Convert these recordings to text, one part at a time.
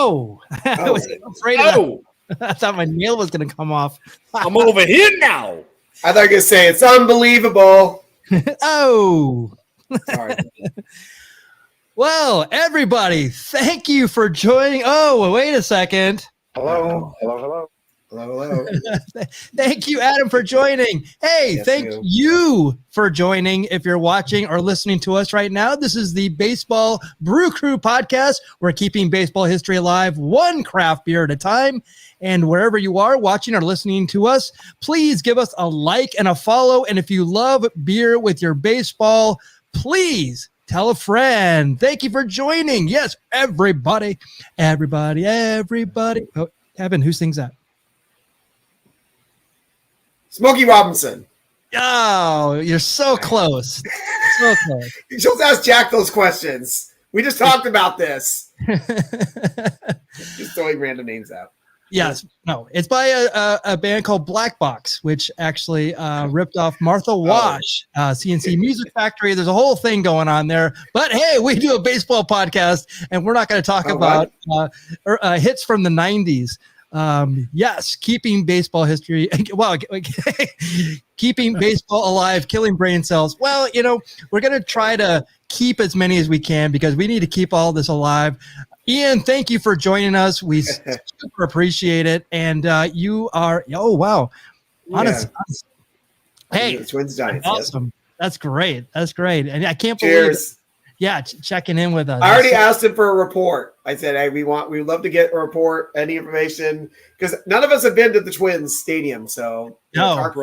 Oh, I was afraid of that. I thought my nail was going to come off. I'm over here now. I thought you were going to say it's unbelievable. Oh. Sorry. Well, everybody, thank you for joining. Oh, wait a second. Hello. Thank you, Adam, for joining. Hey, Yes, thank you for joining. If you're watching or listening to us right now, this is the Baseball Brew Crew Podcast. We're keeping baseball history alive, one craft beer at a time. And wherever you are watching or listening to us, please give us a like and a follow. And if you love beer with your baseball, please tell a friend. Thank you for joining. Yes, everybody. Oh, Kevin, who sings that? Smokey Robinson. Oh, you're so close. So close. You should ask Jack those questions. We just talked about this. Just throwing random names out. Yes. No, it's by a band called Black Box, which actually ripped off Martha Wash, CNC Music Factory. There's a whole thing going on there. But hey, we do a baseball podcast, and we're not going to talk about hits from the 90s. Yes, keeping baseball history, well, keeping baseball alive, killing brain cells. Well, we're going to try to keep as many as we can because we need to keep all this alive. Ian, thank you for joining us. We super appreciate it. And you are, oh, wow. Honest. Hey, Twins Giants. awesome. Yes. That's great. And I can't Cheers. believe it. Yeah, checking in with us. I already asked him for a report. I said, hey, we'd love to get a report, any information, because none of us have been to the Twins stadium. So, so I'd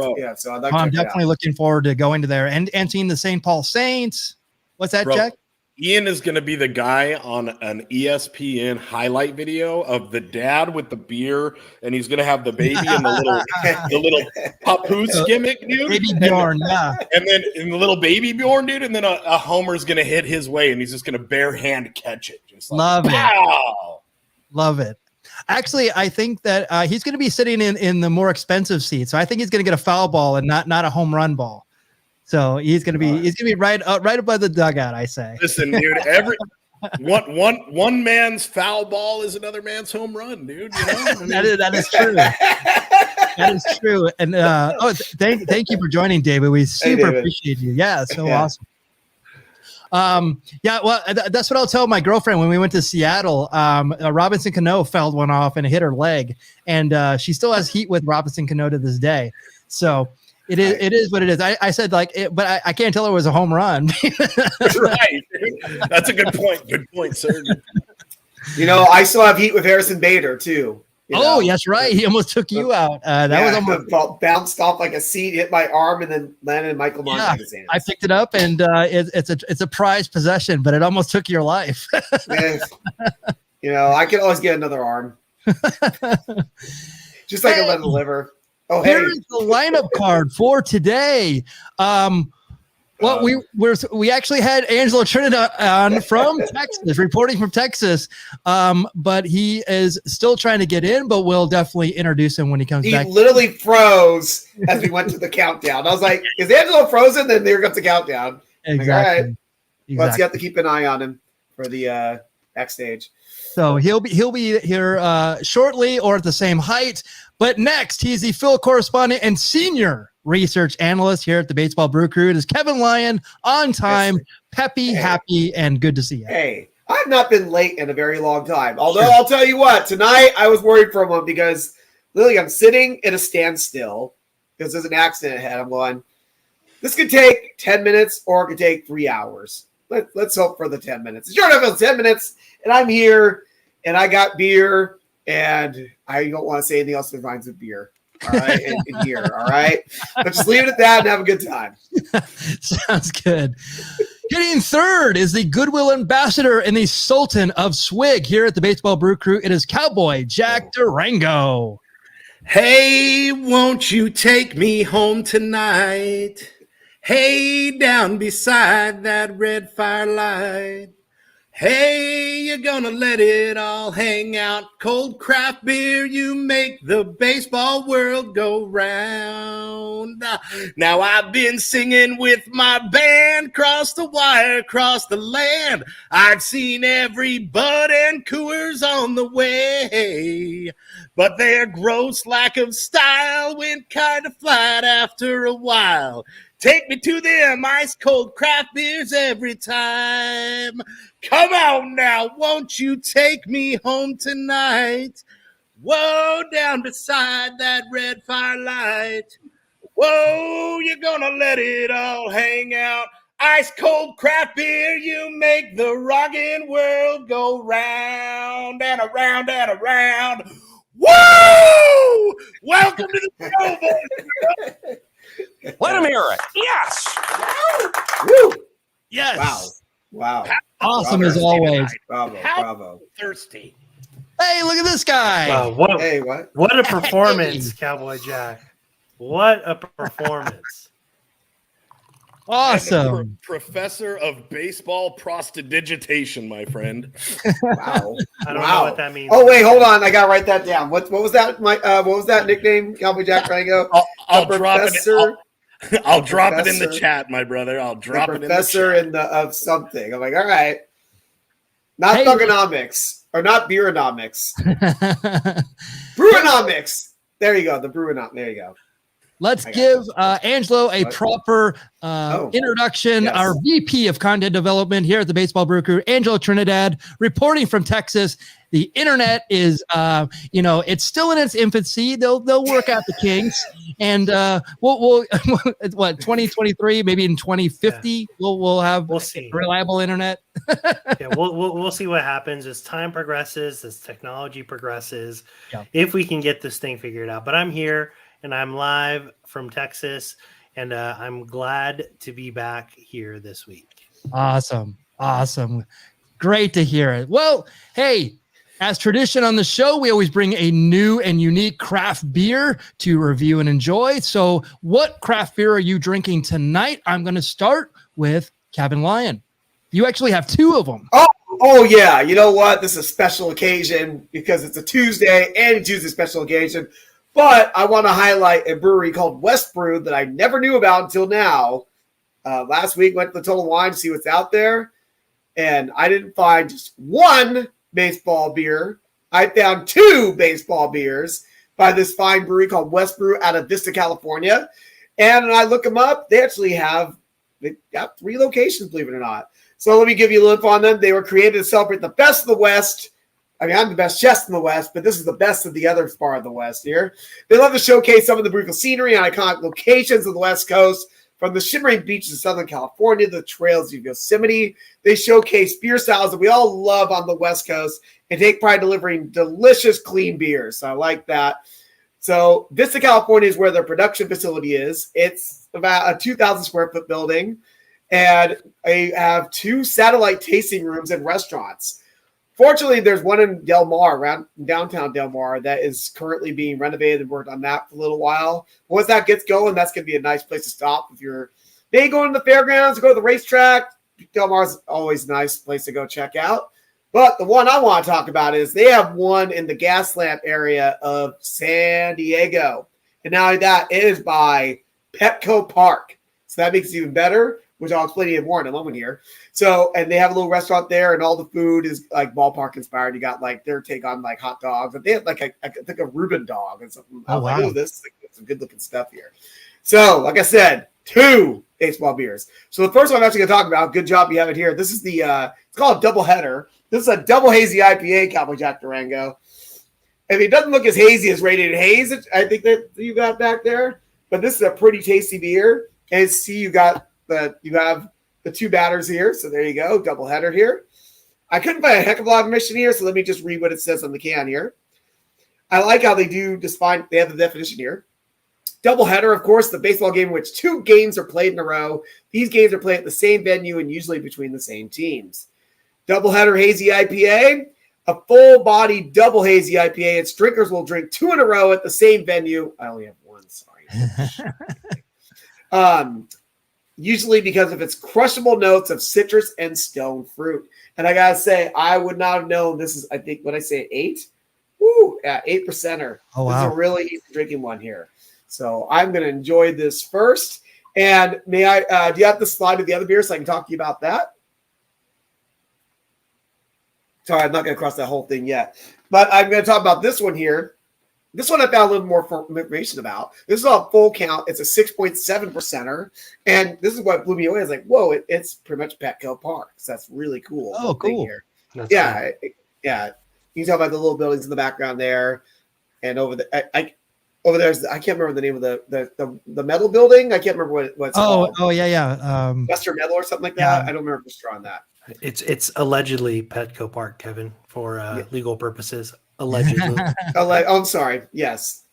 like I'm definitely looking forward to going to there and seeing the St. Paul Saints. What's that, Jack? Ian is going to be the guy on an ESPN highlight video of the dad with the beer, and he's going to have the baby and the little papoose gimmick, dude. Baby Bjorn, And then the little baby Bjorn, dude, and then a homer's going to hit his way, and he's just going to bare hand catch it. Just like, Love wow. it. Love it. Actually, I think that he's going to be sitting in the more expensive seat, so I think he's going to get a foul ball and not a home run ball. So he's gonna be right above the dugout, I say. Listen, dude, one man's foul ball is another man's home run, dude. That is true. That is true. And thank you for joining, David. We super appreciate you. Yeah, so awesome. Well, that's what I'll tell my girlfriend when we went to Seattle. Robinson Cano fouled one off and hit her leg, and she still has heat with Robinson Cano to this day. So. It is what it is. I said but I can't tell it was a home run. Right. That's a good point. Good point, sir. I still have heat with Harrison Bader too. Oh, that's right. He almost took you out. That was almost bounced off like a seat, hit my arm, and then landed in Michael Mondragon's hands. I picked it up, and it's a prized possession, but it almost took your life. I can always get another arm, just like a lead liver. Oh, here's the lineup card for today. We actually had Angelo Trinidad on from Texas, reporting from Texas, but he is still trying to get in. But we'll definitely introduce him when he comes back. He literally froze as we went to the countdown. I was like, "Is Angelo frozen?" Then there comes the countdown. Exactly. Like, all right. Let's have to keep an eye on him for the X stage. So he'll be here shortly, or at the same height. But next, he's the field correspondent and senior research analyst here at the Baseball Brew Crew. It is Kevin Lyon, on time, peppy, happy, and good to see you. Hey, I've not been late in a very long time. Although I'll tell you what, tonight I was worried for a moment because literally I'm sitting at a standstill because there's an accident ahead. I'm going, this could take 10 minutes or it could take 3 hours. Let's hope for the 10 minutes. Sure enough, it's 10 minutes, and I'm here, and I got beer. And I don't want to say anything else that rhymes with beer. All right. in here. All right. But just leave it at that and have a good time. Sounds good. Hitting third is the Goodwill Ambassador and the Sultan of Swig here at the Baseball Brew Crew. It is Cowboy Jack Durango. Hey, won't you take me home tonight? Hey, down beside that red firelight. Hey, you're gonna let it all hang out. Cold craft beer, you make the baseball world go round. Now I've been singing with my band, cross the wire, across the land. I've seen every Bud and Coors on the way, but their gross lack of style went kind of flat after a while. Take me to them ice cold craft beers every time. Come on now, won't you take me home tonight? Whoa, down beside that red firelight. Whoa, you're gonna let it all hang out. Ice cold craft beer, you make the rockin' world go round and around and around. Whoa! Welcome to the show, boys. Let him hear it. Yes. Woo! Yes. Wow. Awesome Bravo. as always. Bravo. Thirsty. Hey, look at this guy. What a performance, Hey. Cowboy Jack. What a performance. Awesome. Professor of baseball prestidigitation, my friend. Wow. I don't know what that means. Oh wait, hold on. I gotta write that down. What was that? What was that nickname? Cowboy Jack Durango? I'll drop it. I'll drop it in the Professor. chat, my brother. I'll drop it in the Professor chat. of something. I'm like, all right. Not Hey. thugonomics or not beeronomics. Brewonomics. There you go. The brewonomics. There you go. Let's I got give this. Angelo a What? proper Oh. introduction. Yes. Our VP of Content Development here at the Baseball Brew Crew, Angelo Trinidad, reporting from Texas. The internet is, it's still in its infancy. They'll work out the kinks, and we'll 2023, maybe in 2050, we'll have We'll see. reliable internet. Yeah, we'll see what happens as time progresses, as technology progresses, Yeah. if we can get this thing figured out. But I'm here and I'm live from Texas, and I'm glad to be back here this week. Awesome. Great to hear it. Well, hey, as tradition on the show, we always bring a new and unique craft beer to review and enjoy. So what craft beer are you drinking tonight? I'm going to start with Cabin Lyon. You actually have two of them. Oh yeah. You know what? This is a special occasion because it's a Tuesday and it's a special occasion. But I want to highlight a brewery called West Brew that I never knew about until now. Last week, went to the Total Wine to see what's out there, and I didn't find just one baseball beer. I found two baseball beers by this fine brewery called West Brew out of Vista, California. And when I look them up, they got 3 locations, believe it or not. So let me give you a little info on them. They were created to celebrate the best of the West. I mean, I'm the best chest in the West, but this is the best of the other part of the West here. They love to showcase some of the beautiful scenery and iconic locations of the West Coast, from the shimmering beaches of Southern California to the trails of Yosemite. They showcase beer styles that we all love on the West Coast and take pride in delivering delicious, clean beers. So I like that. So Vista, California is where their production facility is. It's about a 2,000 square foot building, and they have 2 satellite tasting rooms and restaurants. Fortunately, there's one in Del Mar, around downtown Del Mar, that is currently being renovated and worked on that for a little while. Once that gets going, that's going to be a nice place to stop. If you're maybe going to the fairgrounds, go to the racetrack, Del Mar's always a nice place to go check out. But the one I want to talk about is they have one in the Gaslamp area of San Diego. And now that is by Petco Park. So that makes it even better, which I'll explain to you more in a moment here. So, and they have a little restaurant there, and all the food is like ballpark inspired. You got like their take on like hot dogs, but they have like I think a Reuben dog and something. I was like, oh, this is some good looking stuff here. So, like I said, 2 baseball beers. So the first one I'm actually going to talk about, good job you have it here. This is the it's called a double header. This is a double hazy IPA, Cowboy Jack Durango. I mean, it doesn't look as hazy as Rated Haze, I think that you got back there, but this is a pretty tasty beer. And see, you have the 2 batters here. So there you go, double header here. I couldn't find a heck of a lot of information here, so let me just read what it says on the can here. I like how they have the definition here. Doubleheader, of course, the baseball game in which 2 games are played in a row. These games are played at the same venue and usually between the same teams. Doubleheader hazy IPA, a full-body double hazy IPA. Its drinkers will drink 2 in a row at the same venue. I only have one, sorry. usually because of its crushable notes of citrus and stone fruit. And I got to say, I would not have known this is, I think, what I say, 8? Woo, yeah, 8%er. Oh, wow. This is a really easy drinking one here. So I'm going to enjoy this first. And may I, do you have the slide of the other beer so I can talk to you about that? Sorry, I'm not going to cross that whole thing yet. But I'm going to talk about this one here. This one I found a little more information about. This is a full count. It's a 6.7%er. And this is what blew me away. I was like, whoa, it's pretty much Petco Park. So that's really cool. Oh, cool. Here. That's Yeah. Yeah. You can tell by the little buildings in the background there. And over over there's, I can't remember the name of the metal building. I can't remember what it's called. Oh, yeah. Western Metal or something like that. I don't remember for sure on that. It's allegedly Petco Park, Kevin, for legal purposes. Allegedly. I'm sorry. Yes.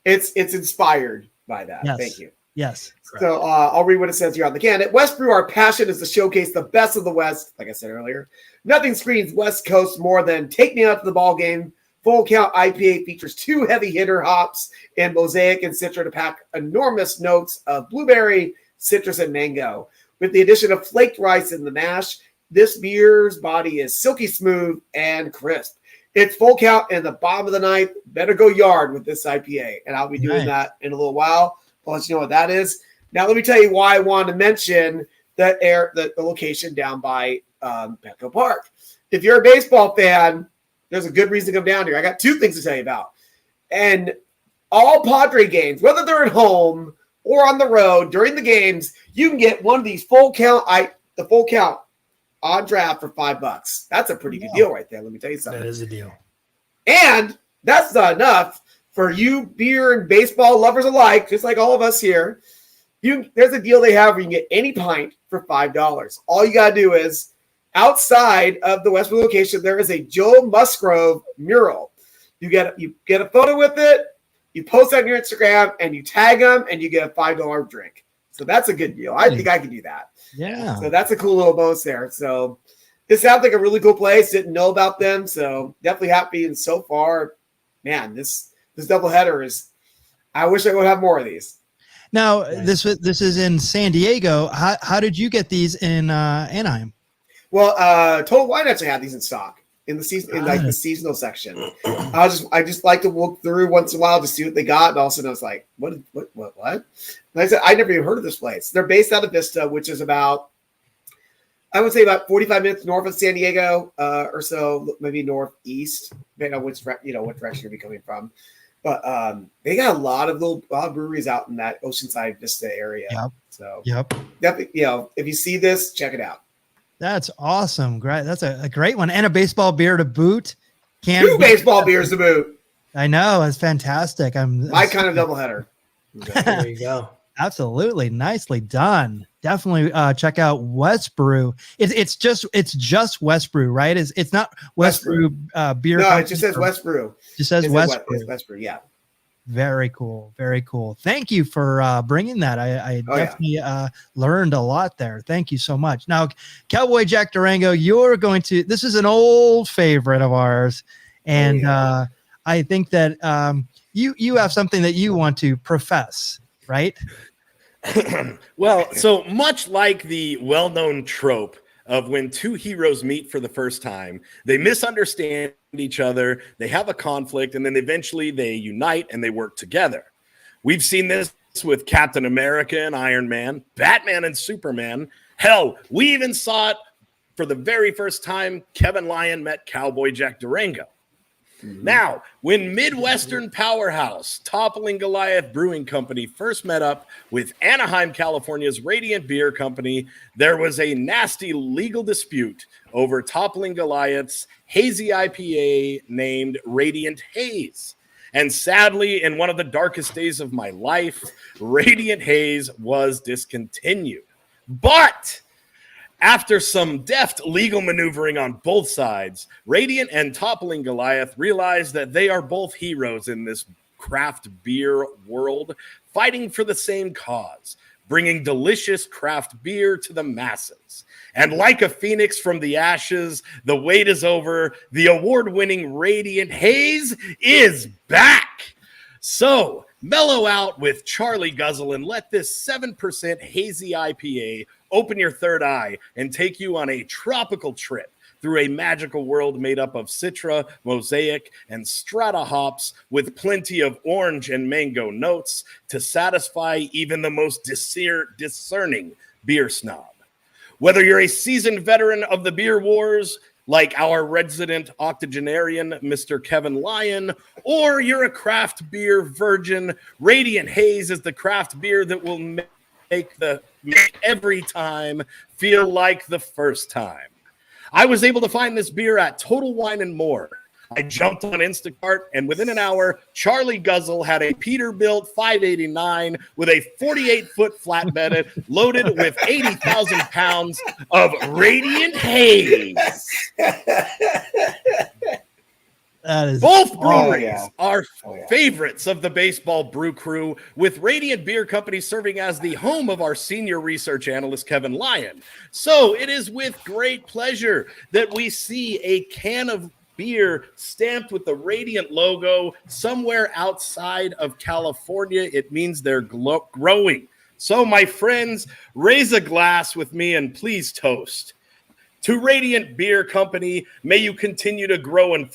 It's inspired by that. Yes. Thank you. Yes. So I'll read what it says here on the can. At West Brew, our passion is to showcase the best of the West. Like I said earlier, nothing screams West Coast more than Take Me Out to the Ball Game. Full Count IPA features 2 heavy hitter hops and Mosaic and Citra to pack enormous notes of blueberry, citrus, and mango. With the addition of flaked rice in the mash, this beer's body is silky smooth and crisp. It's Full Count in the bottom of the ninth. Better go yard with this IPA. And I'll be doing that in a little while. I'll let you know what that is. Now, let me tell you why I want to mention the location down by Petco Park. If you're a baseball fan, there's a good reason to come down here. I got 2 things to tell you about. And all Padre games, whether they're at home or on the road during the games, you can get one of these Full Count on draft for $5. That's a pretty good deal right there. Let me tell you something. That is a deal. And that's not enough for you beer and baseball lovers alike, just like all of us here. There's a deal they have where you can get any pint for $5. All you got to do is, outside of the Westwood location, there is a Joe Musgrove mural. You get a photo with it, you post it on your Instagram, and you tag them, and you get a $5 drink. So that's a good deal. I think I can do that. Yeah. So that's a cool little bonus there. So this sounds like a really cool place. Didn't know about them, so definitely happy. And so far, man, this doubleheader is. I wish I would have more of these. Now this is in San Diego. How did you get these in Anaheim? Well, Total Wine actually had these in stock in the season, in like the seasonal section. I just like to look through once in a while to see what they got, and all of a sudden I was like, what? And I said, I never even heard of this place. They're based out of Vista, which is about, I would say, about 45 minutes north of San Diego, or so, maybe northeast, depending on what direction you're coming from. But they got a lot of breweries out in that Oceanside Vista area. Yep. So definitely, if you see this, check it out. That's awesome. Great. That's a great one. And a baseball beer to boot. 2 baseball beers to boot. I know. That's fantastic. My kind of doubleheader. There you go. Absolutely. Nicely done. Definitely check out West Brew. It's just West Brew, right? It's not West Brew beer. No, it just says West Brew. Just says West Brew. It's West Brew, yeah. Very cool. Very cool. Thank you for bringing that. I definitely learned a lot there. Thank you so much. Now, Cowboy Jack Durango, this is an old favorite of ours. And I think that you have something that you want to profess, right? Well, so much like the well-known trope of when 2 heroes meet for the first time, they misunderstand each other, they have a conflict, and then eventually they unite and they work together. We've seen this with Captain America and Iron Man, Batman and Superman. Hell, we even saw it for the very first time Kevin Lyon met Cowboy Jack Durango. Now, when Midwestern powerhouse Toppling Goliath Brewing Company first met up with Anaheim, California's Radiant Beer Company, there was a nasty legal dispute over Toppling Goliath's hazy IPA named Radiant Haze. And sadly, in one of the darkest days of my life, Radiant Haze was discontinued. But after some deft legal maneuvering on both sides, Radiant and Toppling Goliath realized that they are both heroes in this craft beer world, fighting for the same cause, bringing delicious craft beer to the masses. And like a phoenix from the ashes, the wait is over. The award-winning Radiant Haze is back. So Mellow out with Charlie Guzzle and let this 7% hazy IPA open your third eye and take you on a tropical trip through a magical world made up of Citra, Mosaic, and Strata hops with plenty of orange and mango notes to satisfy even the most discerning beer snob. Whether you're a seasoned veteran of the beer wars, like our resident octogenarian, Mr. Kevin Lyon, or you're a craft beer virgin, Radiant Haze is the craft beer that will make every time feel like the first time. I was able to find this beer at Total Wine and More. I jumped on Instacart, and within an hour, Charlie Guzzle had a Peterbilt 589 with a 48-foot flatbed loaded with 80,000 pounds of Radiant Haze. Both breweries are favorites of the Baseball Brew Crew, with Radiant Beer Company serving as the home of our senior research analyst, Kevin Lyon. So it is with great pleasure that we see a can of beer stamped with the Radiant logo somewhere outside of California. It means they're growing. So, my friends, raise a glass with me and please toast. To Radiant Beer Company, may you continue to grow and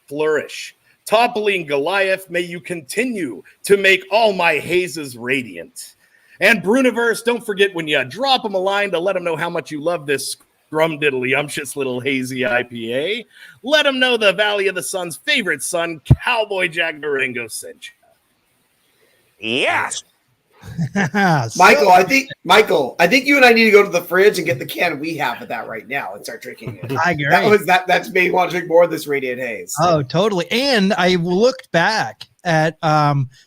flourish. Toppling Goliath, may you continue to make all my hazes radiant. And Bruniverse, don't forget when you drop them a line to let them know how much you love this scrum-diddly-umptious little hazy IPA. Let them know the Valley of the Sun's favorite son, Cowboy Jack Durango, sent you. Yes. Michael, I think you and I need to go to the fridge and get the can we have of that right now and start drinking it. I agree. That's made me want to drink more of this Radiant Haze. Oh, totally. And I looked back at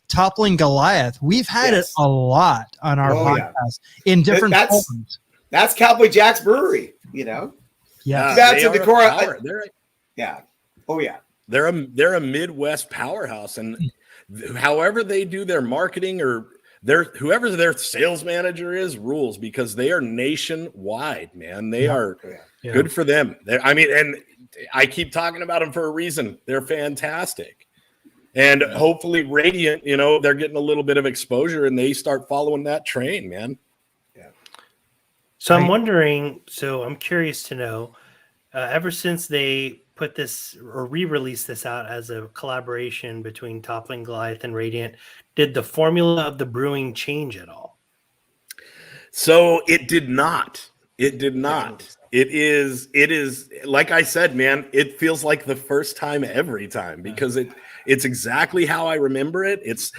Toppling Goliath. We've had it a lot on our podcast in different forms. That's Cowboy Jack's brewery, you know. Yeah, that's a Decorah. They're a Midwest powerhouse, and however they do their marketing or whoever their sales manager is rules, because they are nationwide, man. They are good for them. And I keep talking about them for a reason. They're fantastic. And hopefully Radiant, they're getting a little bit of exposure and they start following that train, man. Yeah. So I'm wondering, I'm curious to know, ever since they put this or re-released this out as a collaboration between Toppling Goliath and Radiant, did the formula of the brewing change at all? So it did not. It did not. It is like I said, man, it feels like the first time every time, because it's exactly how I remember it. It's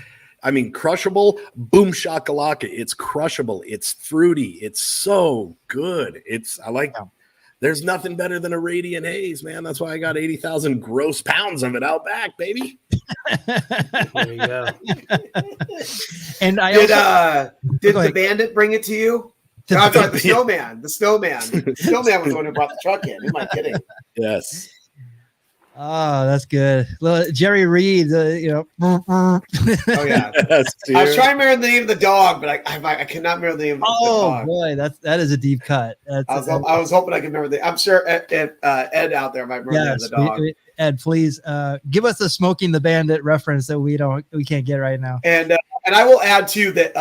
crushable, boom shakalaka. It's crushable. It's fruity. It's so good. There's nothing better than a Radiant Haze, man. That's why I got 80,000 gross pounds of it out back, baby. There you go. And did the Bandit bring it to you? No, sorry, the Snowman. The Snowman. The Snowman was the one who brought the truck in. Am I kidding? Yes. Oh, that's good. Jerry Reed, Oh yeah. Yes, I was trying to remember the name of the dog, but I cannot remember the name of the dog. Oh boy, that is a deep cut. I was hoping I could remember I'm sure Ed out there might remember the dog. Ed, please give us a Smoking the Bandit reference that we can't get right now. And I will add too that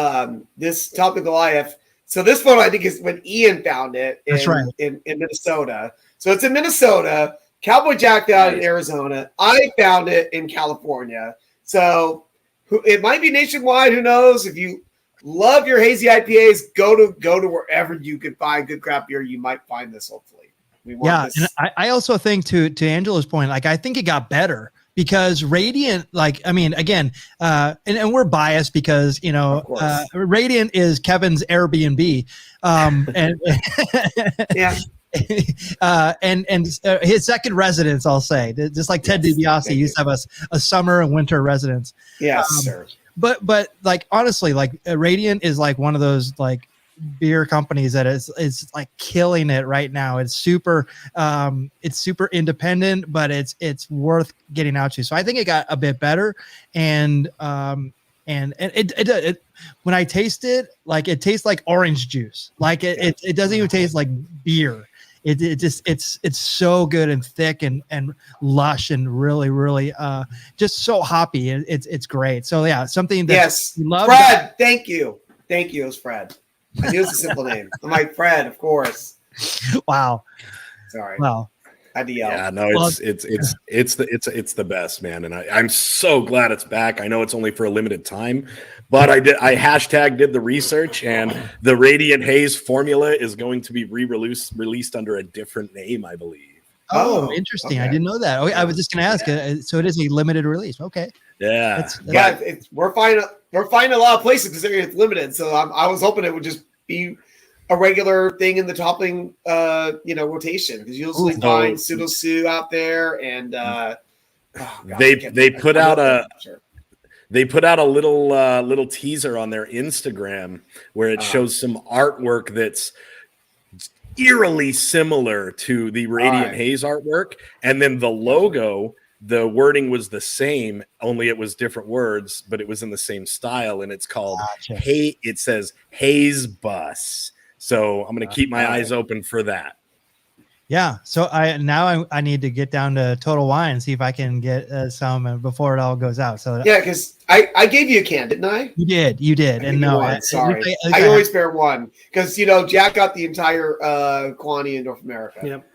this Toppling Goliath. So this photo I think is when Ian found it in Minnesota. So it's in Minnesota. Cowboy Jack out in Arizona. I found it in California. So it might be nationwide. Who knows? If you love your hazy IPAs, go to wherever you can find good craft beer. You might find this. Hopefully, we want this. And I also think to Angelo's point, I think it got better because Radiant, and we're biased because Radiant is Kevin's Airbnb, and yeah. And his second residence, I'll say, just like Ted DiBiase used to have a summer and winter residence. Yes, sir. But honestly, Radiant is one of those beer companies that is killing it right now. It's super independent, but it's worth getting out to. So I think it got a bit better, and it when I taste it, it tastes like orange juice. It doesn't even taste like beer. it's so good and thick and lush and really just so hoppy. It's great. So yeah, something that Yes, we love. Fred. Thank you. It was Fred. I knew it was a simple name. I'm like Fred, of course. Wow. Sorry. Wow. I had to yell. Yeah, no, it's the best, man, and I'm so glad it's back. I know it's only for a limited time, but I did the research, and the Radiant Haze formula is going to be released under a different name, I believe. Oh, interesting. Okay. I didn't know that. Oh, I was just going to ask. So it is a limited release. Okay. Yeah, We're finding a lot of places because it's limited. So I was hoping it would just be a regular thing in the toppling, rotation, because you usually find Pseudo Sue out there, and they put out a little teaser on their Instagram where it shows some artwork that's eerily similar to the Radiant Haze artwork, and then the logo. The wording was the same, only it was different words, but it was in the same style, and it's called Hey. It says Haze Bus. So I'm going to keep my eyes open for that. Yeah. So I need to get down to Total Wine and see if I can get some before it all goes out. So yeah, because I gave you a can, didn't I? You did. And no, sorry, I always bear one because Jack got the entire quantity in North America. Yep.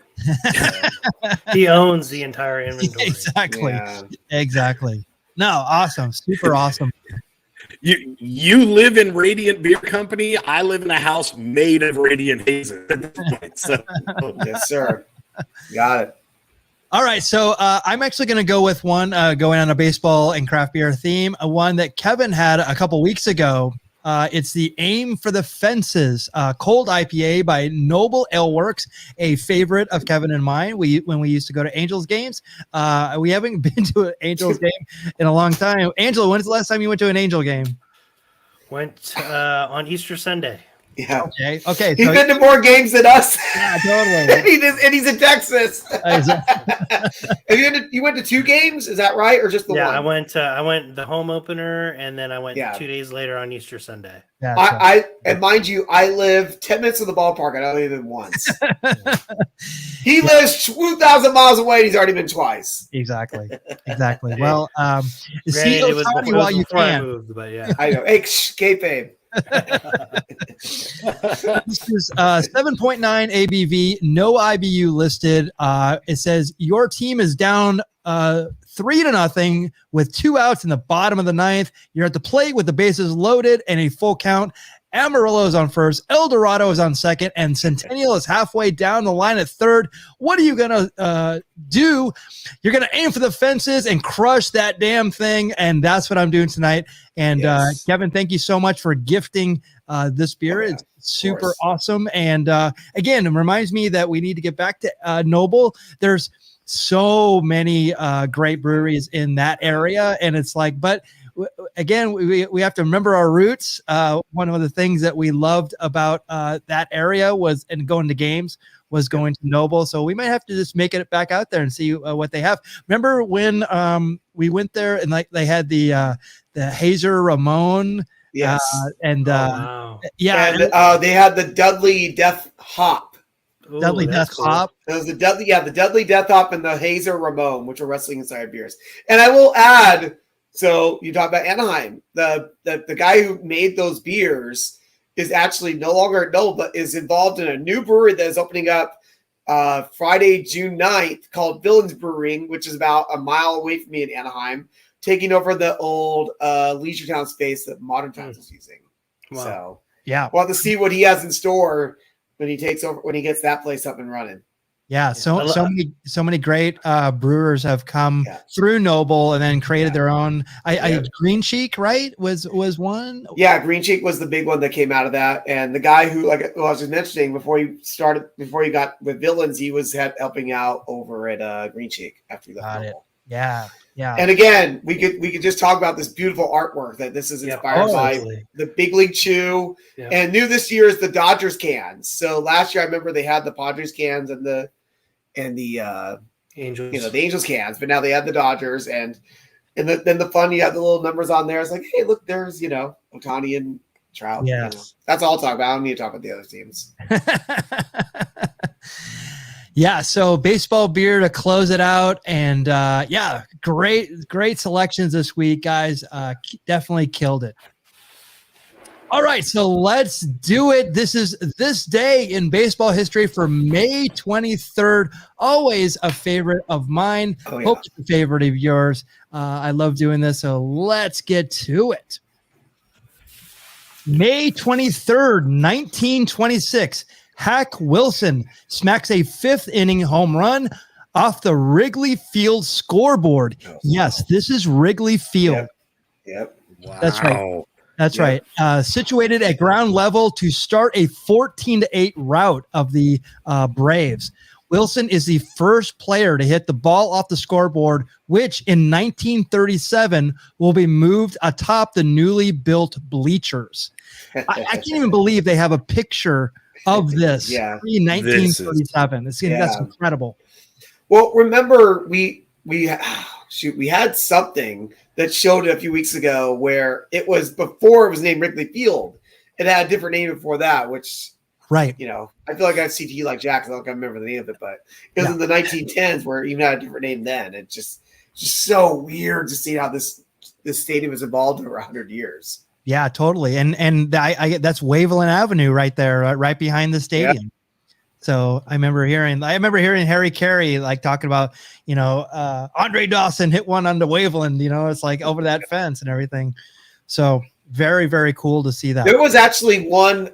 He owns the entire inventory. Exactly. No, awesome. Super awesome. You live in Radiant Beer Company. I live in a house made of Radiant Hazes. So. Yes, sir. Got it. All right, so I'm actually going to go with one going on a baseball and craft beer theme, one that Kevin had a couple weeks ago. It's the Aim for the Fences cold IPA by Noble Ale Works, a favorite of Kevin and mine. When we used to go to Angels games. We haven't been to an Angels game in a long time. Angelo, when's the last time you went to an Angel game? Went on Easter Sunday. Yeah. Okay. He's been to more games than us. Yeah, totally. and he's in Texas. Exactly. You went to 2 games, is that right, or just the one? I went the home opener, and then I went 2 days later on Easter Sunday. Yeah, and mind you, I live 10 minutes from the ballpark. I don't even once. He lives 2,000 miles away, and he's already been twice. Exactly. Well, see it was Tommy while you before I can. moved, but yeah. I know. Hey, kayfabe. This is 7.9 ABV, no IBU listed. It says your team is down 3-0 with 2 outs in the bottom of the 9th. You're at the plate with the bases loaded and a full count. Amarillo is on first, El Dorado is on second, and Centennial is halfway down the line at third. What are you going to do? You're going to aim for the fences and crush that damn thing, and that's what I'm doing tonight. And Kevin, thank you so much for gifting this beer. It's super awesome. And again, it reminds me that we need to get back to Noble. There's so many great breweries in that area, and it's like, but again, we have to remember our roots. One of the things that we loved about that area was, and going to games, was going to Noble. So we might have to just make it back out there and see what they have. Remember when we went there and like they had the Hazer Ramon? Yes. Wow. Yeah. And, they had the Dudley Death Hop. Ooh, Dudley Death cool. Hop. It was the Dudley Death Hop and the Hazer Ramon, which are wrestling inside beers. And I will add, so you talk about Anaheim. The guy who made those beers is actually no longer at Noble, but is involved in a new brewery that is opening up Friday, June 9th, called Villains Brewing, which is about a mile away from me in Anaheim, taking over the old Leisure Town space that Modern Times was using. Wow. So Yeah. we'll have to see what he has in store when he takes over, when he gets that place up and running. Yeah, so many great brewers have come through Noble and then created their own. Green Cheek, right, was one. Yeah, Green Cheek was the big one that came out of that. And the guy who, like I was just mentioning, before he got with Villains, he was helping out over at Green Cheek after he left Noble. Yeah. And again, we could just talk about this beautiful artwork that this is inspired by the Big League Chew. Yeah. And new this year is the Dodgers cans. So last year I remember they had the Padres cans and the Angels, the Angels cans, but now they have the Dodgers and then the fun, you have the little numbers on there. It's like, hey, look, there's Ohtani and Trout. Yes. That's all I'll talk about. I don't need to talk about the other teams. Yeah, so baseball beer to close it out, and great selections this week, guys. Definitely killed it. All right, so let's do it. This is this day in baseball history for May 23rd. Always a favorite of mine. Oh, yeah. Hope it's a favorite of yours. I love doing this, so let's get to it. May 23rd, 1926. Hack Wilson smacks a fifth inning home run off the Wrigley Field scoreboard. Yes, this is Wrigley Field. Yep. Wow. That's right. That's right. Situated at ground level to start a 14-8 rout of the Braves. Wilson is the first player to hit the ball off the scoreboard, which in 1937 will be moved atop the newly built bleachers. I can't even believe they have a picture of this pre-1937. That's incredible. Well, remember we had something that showed it a few weeks ago where it was before it was named Wrigley Field. It had a different name before that, which I feel like I have CTE like Jack. I don't remember the name of it, but it was in the 1910s where it even had a different name then. It's just so weird to see how this stadium has evolved over 100 years. Yeah, totally. And I that's Waveland Avenue right there, right behind the stadium. Yeah. So I remember hearing Harry Carey like talking about, Andre Dawson hit one onto Waveland, it's like over that fence and everything. So very, very cool to see that. There was actually one,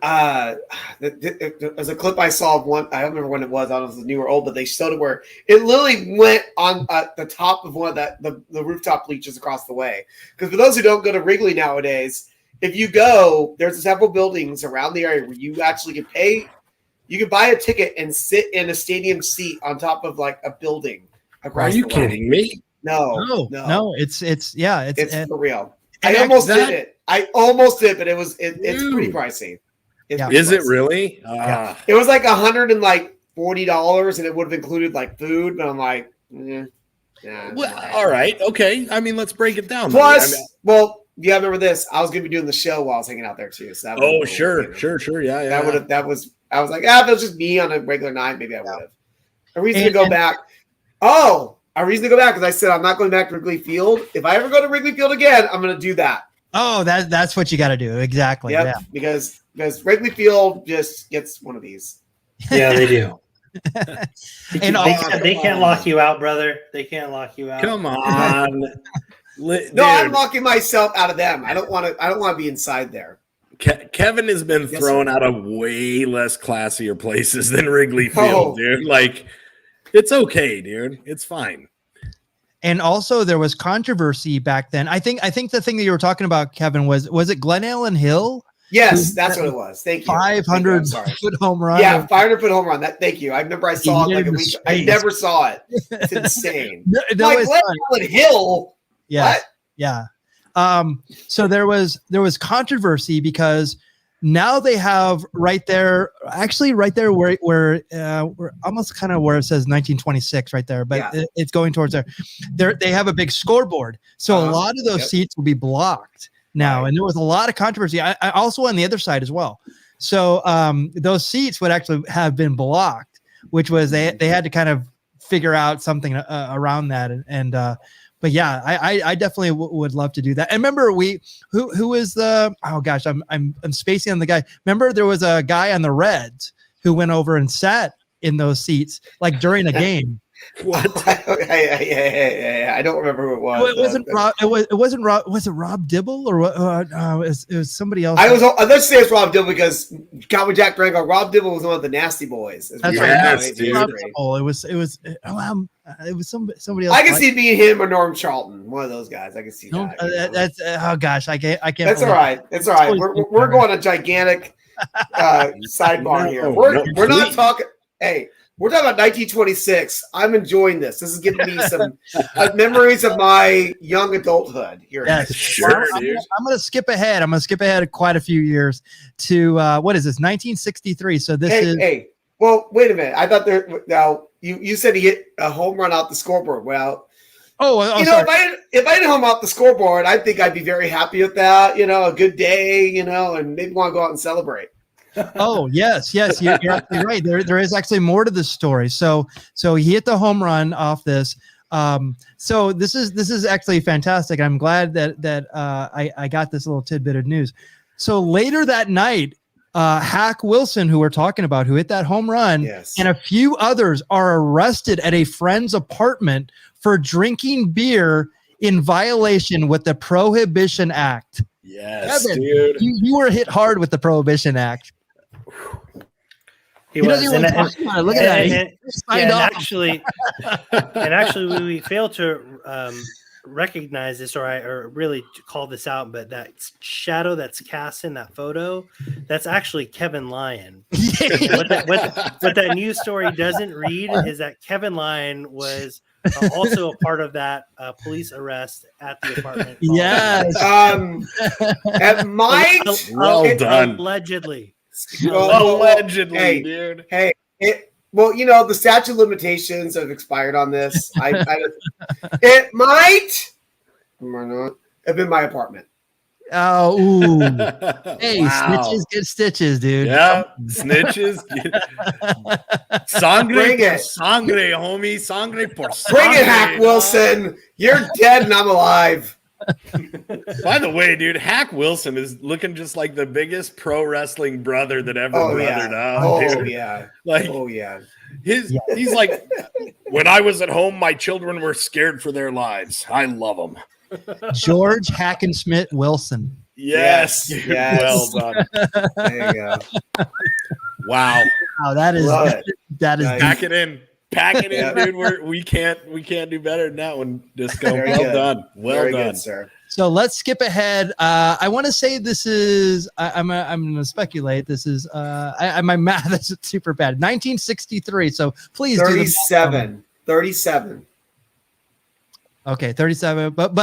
there's a clip I saw of one, I don't remember when it was, I don't know if it was new or old, but they showed it where it literally went on the top of one of the rooftop bleachers across the way. Because for those who don't go to Wrigley nowadays, if you go, there's several buildings around the area where you actually can pay. You can buy a ticket and sit in a stadium seat on top of like a building. Are you kidding me? No. It's for real. I almost did it. But it's pretty pricey. Is it really? Yeah. It was like $140, and it would have included like food. But I'm like, all right, okay. I mean, let's break it down. Plus, yeah, I remember this. I was going to be doing the show while I was hanging out there too. So that sure, yeah. I was like, if it was just me on a regular night, maybe I would have. A reason to go back because I said I'm not going back to Wrigley Field. If I ever go to Wrigley Field again, I'm going to do that. Oh, that's what you got to do. Exactly. Yep, yeah. Because Wrigley Field just gets one of these. Yeah, they do. And they can't lock you out, brother. They can't lock you out. Come on. I'm locking myself out of them. I don't want to be inside there. Kevin has been thrown out of way less classier places than Wrigley Field, dude. Like, it's okay, dude. It's fine. And also, there was controversy back then. I think the thing that you were talking about, Kevin, was it Glen Allen Hill? Yes, that's what it was. Thank you. 500-foot home run. Yeah, 500-foot home run. Thank you. I remember I saw it like a week. I never saw it. It's insane. Like Glen Allen Hill. Yeah. What? Yeah. So there was controversy because now they have right there where we're almost kind of where it says 1926 right there, but it's going towards there. They have a big scoreboard. So a lot of those seats will be blocked now. Right. And there was a lot of controversy. I also on the other side as well. So those seats would actually have been blocked, which was they had to kind of figure out something around that. But yeah, I definitely would love to do that. And remember, who is the? Oh gosh, I'm spacing on the guy. Remember, there was a guy on the Reds who went over and sat in those seats like during a game. What? I don't remember who it was. It wasn't Rob. It wasn't Rob. Was it Rob Dibble or what? It was somebody else. Let's say it's Rob Dibble because Cowboy Jack Durango. Rob Dibble was one of the nasty boys. That's right. Yes, dude. Rob Dibble. It was somebody else. I can see it being him or Norm Charlton, one of those guys. I can see that. That's oh gosh, I can't. That's all right. It's all right. We're going a gigantic sidebar here. We're not talking. Hey. We're talking about 1926. I'm enjoying this. This is giving me some memories of my young adulthood here. Yes, sure, dude. I'm going to skip ahead. I'm going to skip ahead quite a few years to what is this? 1963. So this is. Hey. Well, wait a minute. I thought now you said he hit a home run off the scoreboard. Well. Sorry. If I didn't home off the scoreboard, I think I'd be very happy with that. A good day. And maybe want to go out and celebrate. Oh yes, you're absolutely right. There is actually more to this story. So he hit the home run off this. So this is actually fantastic. I'm glad that I got this little tidbit of news. So later that night, Hack Wilson, who we're talking about, who hit that home run, and a few others are arrested at a friend's apartment for drinking beer in violation with the Prohibition Act. Yes, Kevin, dude. You were hit hard with the Prohibition Act. He was. Look at that. And actually, we failed to recognize this, or really call this out, but that shadow that's cast in that photo, that's actually Kevin Lyon. What that news story doesn't read is that Kevin Lyon was also a part of that police arrest at the apartment. Yes. It might. Well done. Allegedly. Allegedly, dude. Hey, the statute of limitations have expired on this. It might have been my apartment. Oh, ooh. Hey, snitches get stitches, dude. Yeah, snitches. Sangre Bring por it. sangre, homie. Sangre por sangre. Bring it, Hack Wilson. You're dead and I'm alive. By the way, dude, Hack Wilson is looking just like the biggest pro wrestling brother that ever brothered up. Oh, dude. yeah. Like, he's like, when I was at home, my children were scared for their lives. I love them. George Hackensmith Wilson. Yes. Yes. Well done. There you go. Wow. Wow, that is Nice. Pack it in. Pack it in, dude. We can't do better than that one, Disco. Very well good. done. Well Very done. good, sir. So let's skip ahead. I want to say this is. I'm going to speculate. This is. My math is super bad. 1963. So please 37. 37. Okay, 37. But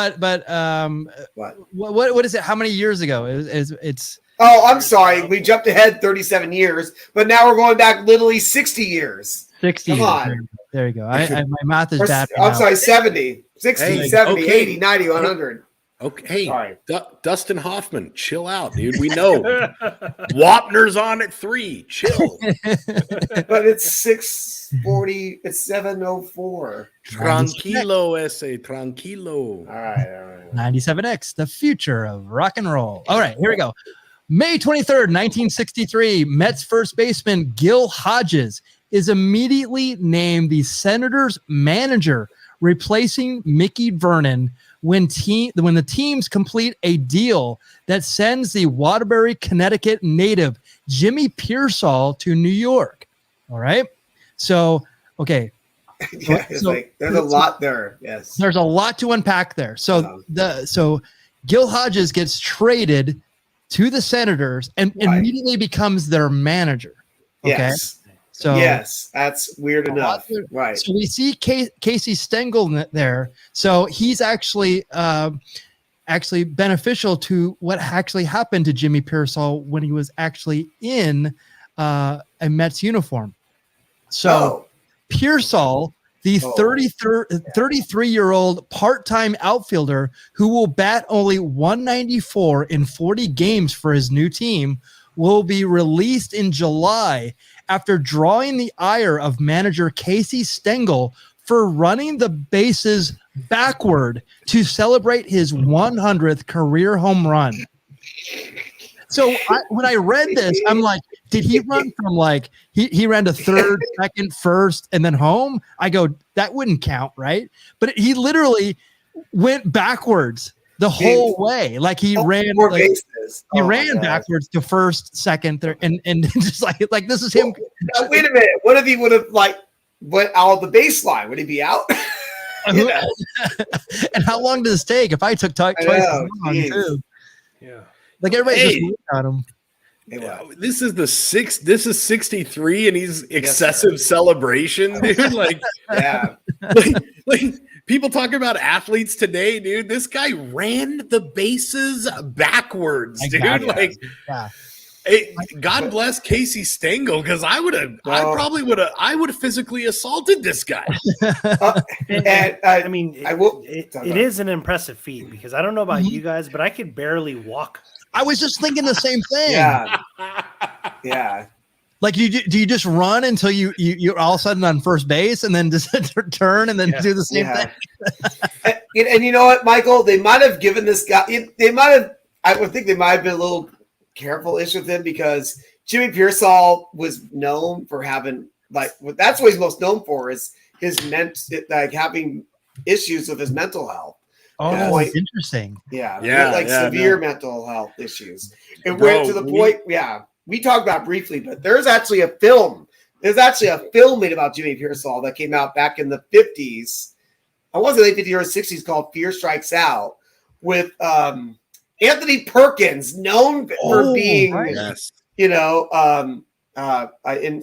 what is it? How many years ago? It's. Oh, I'm sorry. We jumped ahead 37 years, but now we're going back literally 60 years. 60. Come on. There you go. My math is bad. I'm sorry, 70, 60, Hey, 70, okay. 80, 90, 100. Okay, Sorry. Dustin Hoffman, chill out, dude. We know. Wapner's on at 3. Chill. But it's 6:40. It's 7:04. Tranquilo, ese. Tranquilo. All right. 97X, the future of rock and roll. All right, here we go. May 23rd, 1963, Mets first baseman Gil Hodges is immediately named the Senators' manager, replacing Mickey Vernon when the teams complete a deal that sends the Waterbury, Connecticut native Jimmy Pearsall to New York. All right. So, okay. Yeah, there's a lot there. Yes. There's a lot to unpack there. So Gil Hodges gets traded to the Senators and immediately becomes their manager. Okay. Yes. So yes, that's weird enough. Right. So we see Casey Stengel there. So he's actually beneficial to what actually happened to Jimmy Pearsall when he was actually in a Mets uniform. So Pearsall, the 33-year-old part-time outfielder who will bat only 194 in 40 games for his new team, will be released in July after drawing the ire of manager Casey Stengel for running the bases backward to celebrate his 100th career home run. So when I read this, I'm like, did he run from he ran to third, second, first, and then home? I go, that wouldn't count, right? But he literally went backwards the whole way. Like he ran bases. He ran backwards to first, second, third, and just like this is him. Now, wait a minute. What if he would have went out the baseline? Would he be out? And how long does this take? If I took twice as long too. Yeah. Like everybody just looked at him. This is 63 and he's excessive celebration, dude. Like people talk about athletes today, dude. This guy ran the bases backwards, dude. Hey, God bless Casey Stengel, because I would have physically assaulted this guy. It is an impressive feat, because I don't know about you guys, but I could barely walk. I was just thinking the same thing. Yeah. Yeah. Like, do you just run until you're all of a sudden on first base and then just turn and then do the same thing? And you know what, Michael? They might have given this guy. I would think they might have been a little careful ish with him because Jimmy Pearsall was known for having that's what he's most known for is his having issues with his mental health. Oh, interesting. Severe mental health issues. It went to the point. We talked about it briefly, but there's actually a film. There's actually a film made about Jimmy Pearsall that came out back in the 50s. I wasn't late 50s or 60s called Fear Strikes Out with Anthony Perkins, known for being, in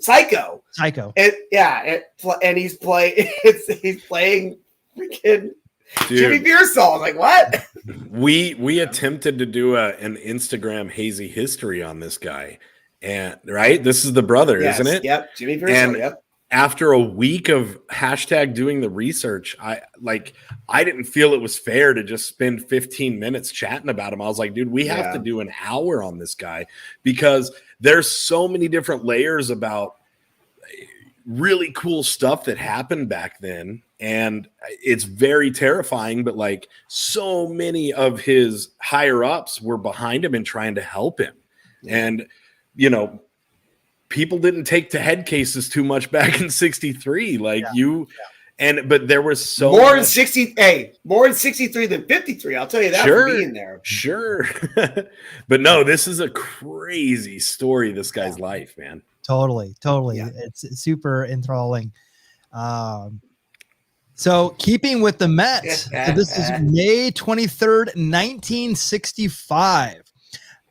Psycho. And he's playing freaking Jimmy Pearsall. I'm like, what? We attempted to do an Instagram hazy history on this guy, and this is the brother, isn't it? Yep, Jimmy Pearsall. Yep. After a week of hashtag doing the research, I didn't feel it was fair to just spend 15 minutes chatting about him. I was like, dude, we have to do an hour on this guy because there's so many different layers about really cool stuff that happened back then. And it's very terrifying, but so many of his higher ups were behind him and trying to help him. And, people didn't take to head cases too much back in 63. But there was so more in 63 than 53. I'll tell you that for being there. Sure. But no, this is a crazy story. This guy's life, man. Totally. Yeah. It's super enthralling. So keeping with the Mets, so this is May 23rd, 1965.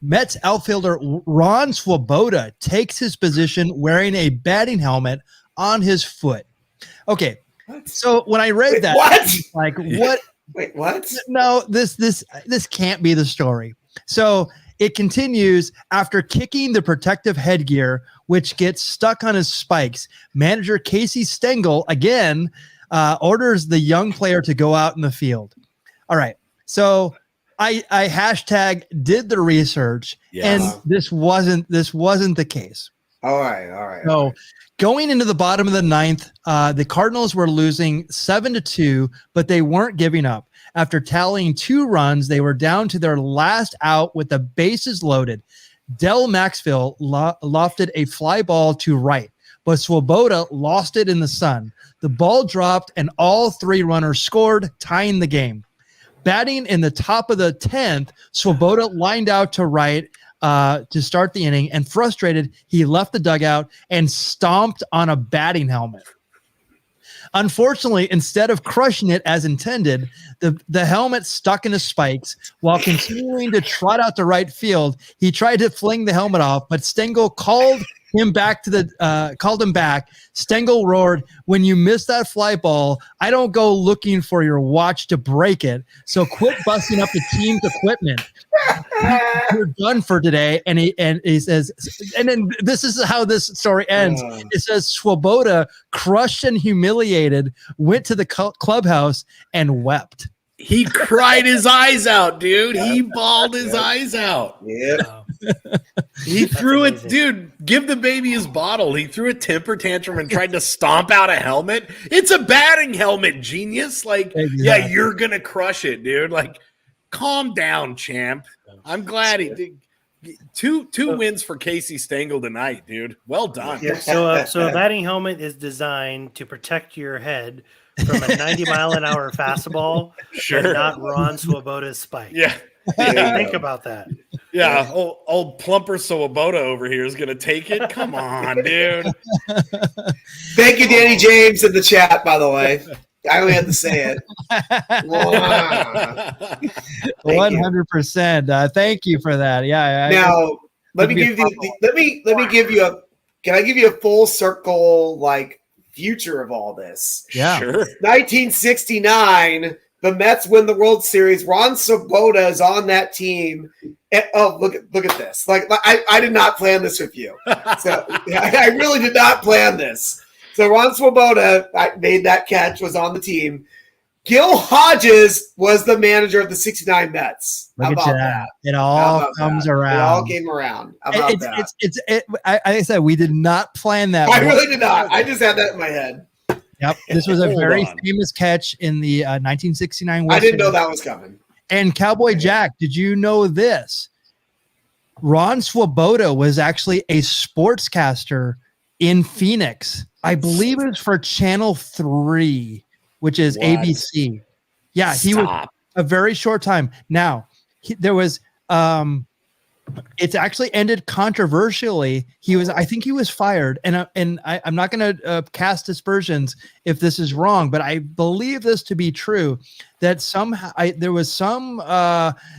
Mets outfielder Ron Swoboda takes his position wearing a batting helmet on his foot. Okay, so when I read that, what? Wait, what? No, this can't be the story. So it continues after kicking the protective headgear, which gets stuck on his spikes. Manager Casey Stengel again orders the young player to go out in the field. All right, so I hashtag did the research, and this wasn't the case. All right. So going into the bottom of the ninth, the Cardinals were losing 7-2, but they weren't giving up. After tallying 2 runs, they were down to their last out with the bases loaded. Del Maxfield lofted a fly ball to right, but Swoboda lost it in the sun. The ball dropped, and all 3 runners scored, tying the game. Batting in the top of the 10th, Swoboda lined out to right to start the inning, and frustrated, he left the dugout and stomped on a batting helmet. Unfortunately, instead of crushing it as intended, the helmet stuck in his spikes. While continuing to trot out to right field, he tried to fling the helmet off, but Stengel called him back. Stengel roared, "When you miss that fly ball, I don't go looking for your watch to break it. So quit busting up the team's equipment. You're done for today." And he says, and then this is how this story ends. It says Swoboda, crushed and humiliated, went to the clubhouse and wept. He cried his eyes out, dude. He bawled his eyes out. Yeah. He threw it, dude. Give the baby his bottle. He threw a temper tantrum and tried to stomp out a helmet. It's a batting helmet, genius. Yeah, you're gonna crush it, dude. Calm down, champ. I'm glad he did. Two wins for Casey Stengel tonight, dude. Well done. Yeah. So a batting helmet is designed to protect your head from a 90-mile-an-hour fastball, and not Ron Swoboda's spike. Yeah. Think about that. Yeah, old plumper Swoboda over here is going to take it. Come on, dude. Thank you, Danny James, in the chat, by the way. I only had to say it. 100%. Thank you for that. Yeah. Now, let me give you a full circle future of all this. Yeah. Sure. 1969, the Mets win the World Series. Ron Swoboda is on that team. And, look at this. I did not plan this with you. So I really did not plan this. So Ron Swoboda made that catch, was on the team. Gil Hodges was the manager of the '69 Mets. How Look about at that? It all comes around. It all came around. How about that? I said we did not plan that. I really did not. I just had that in my head. Yep, this was a Hold very on. famous catch in the 1969 World I didn't know Series. that was coming. And Cowboy Jack, did you know this? Ron Swoboda was actually a sportscaster in Phoenix. I believe it was for Channel 3, which is What? ABC. Yeah, he was Stop. a very short time. Now, there was it's actually ended controversially. I think he was fired, and I'm not going to cast aspersions if this is wrong, but I believe this to be true, that somehow there was some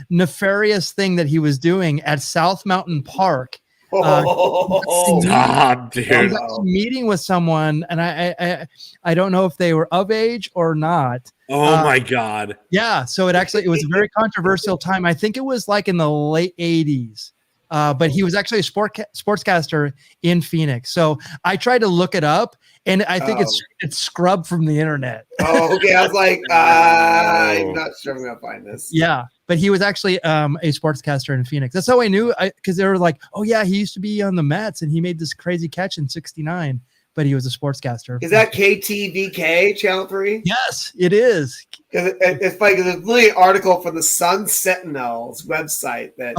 nefarious thing that he was doing at South Mountain Park. Stop, He dude. was actually meeting with someone, and I don't know if they were of age or not. Oh my God. Yeah, so it was a very controversial time. I think it was like in the late 80s. But he was actually a sportscaster in Phoenix. So I tried to look it up, and I think it's scrubbed from the internet. Oh, okay. I was like, I'm not sure I'm gonna find this. Yeah, but he was actually a sportscaster in Phoenix. That's how I knew, because they were like, oh yeah, he used to be on the Mets, and he made this crazy catch in '69. But he was a sportscaster. Is that KTVK Channel 3? Yes, it is. It's funny because there's literally an article from the Sun Sentinel's website that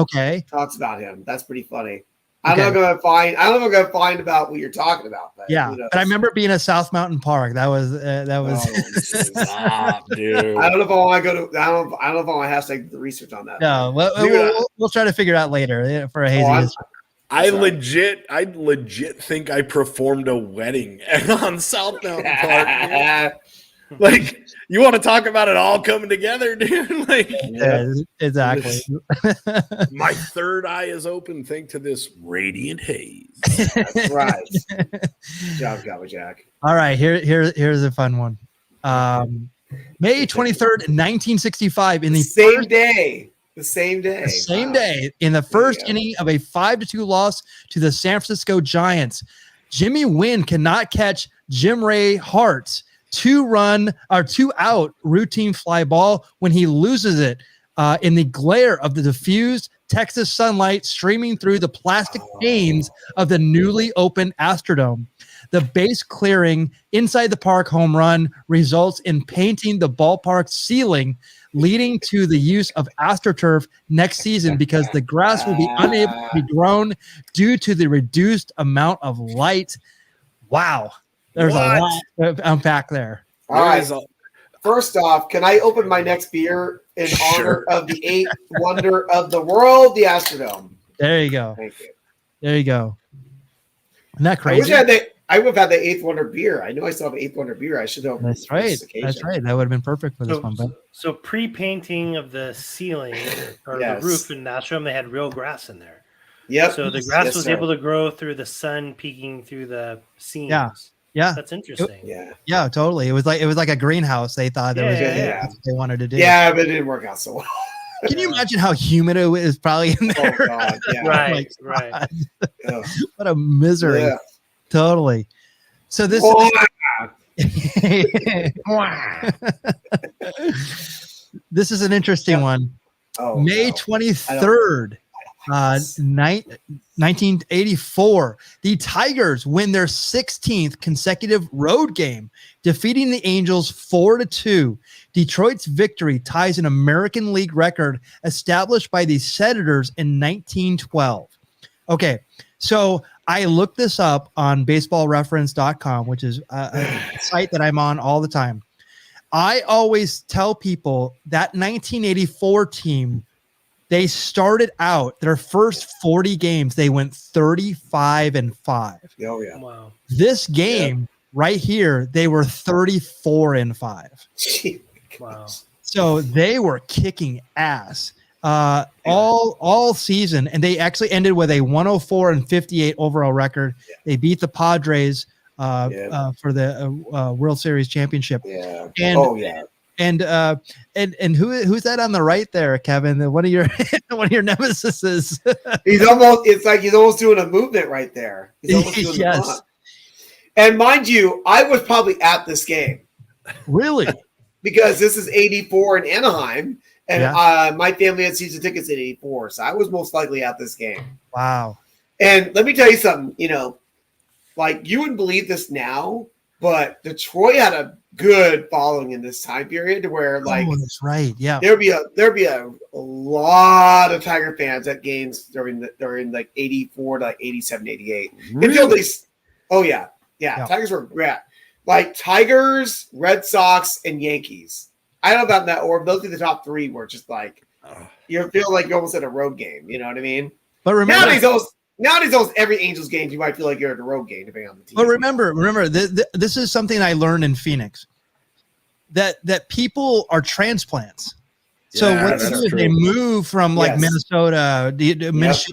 talks about him. That's pretty funny. I don't know if I'm gonna find about what you're talking about. But yeah, but I remember being at South Mountain Park. That was Stop, dude. I don't know if I want to go to. I don't know if I want to hashtag the research on that. No, we'll try to figure it out later for a hazy history. I legit think I performed a wedding on South Mountain Park. Like, you want to talk about it all coming together, dude? Like, yeah, exactly. My third eye is open thanks to this radiant haze. That's right. Good job, Cowboy Jack. All right, here's a fun one. May 23rd, 1965, in the same day. The same day. The same day, in the first inning of a 5-2 loss to the San Francisco Giants, Jimmy Wynn cannot catch Jim Ray Hart's 2-out routine fly ball when he loses it in the glare of the diffused Texas sunlight streaming through the plastic panes of the newly opened Astrodome. The base clearing inside the park home run results in painting the ballpark ceiling, leading to the use of AstroTurf next season because the grass will be unable to be grown due to the reduced amount of light. Wow. There's a lot to unpack there. All right. First off, can I open my next beer in honor of the eighth wonder of the world, the Astrodome? There you go. Thank you. There you go. Isn't that crazy? I would have had the eighth wonder beer. I know I still have eighth wonder beer. I should have. That's right. That's right. That would have been perfect for this one. But so pre-painting of the ceiling or the roof in Astrodome, they had real grass in there. Yep. So the grass was able to grow through the sun peeking through the seams. Yeah. That's interesting. Yeah, totally. It was like a greenhouse. They thought that's what they wanted to do. Yeah, but it didn't work out so well. Can you imagine how humid it is probably in there? Oh, God, yeah. Right. What a misery. Yeah. Totally. So this this is an interesting one. May 23rd, 1984. The Tigers win their 16th consecutive road game, defeating the Angels 4-2. Detroit's victory ties an American League record established by the Senators in 1912. Okay, so I looked this up on baseballreference.com, which is a site that I'm on all the time. I always tell people that 1984 team, they started out their first 40 games, they went 35-5. Oh, yeah. Wow. This game right here, they were 34-5. Wow. So they were kicking ass all season, and they actually ended with a 104-58 overall record. They beat the Padres for the World Series championship. Yeah. And And who's that on the right there, Kevin? One of your nemesis. He's almost doing a movement right there. He's almost doing yes. And mind you, I was probably at this game. Really? because this is 84 in Anaheim, and my family had season tickets in 84, so I was most likely at this game. Wow. And let me tell you something, like you wouldn't believe this now, but Detroit had a good following in this time period to where that's right. Yeah. there'd be a lot of Tiger fans at games during like 84 to like 87, 88. Really? Yeah. Tigers were great. Like Tigers, Red Sox, and Yankees. I don't know about that, or those are the top three were just like you feel like you're almost at a road game. You know what I mean? But remember, nowadays, almost every Angels game, you might feel like you're at a road game, depending on the team. But remember, this is something I learned in Phoenix. That people are transplants. So what they do is they move from like Minnesota,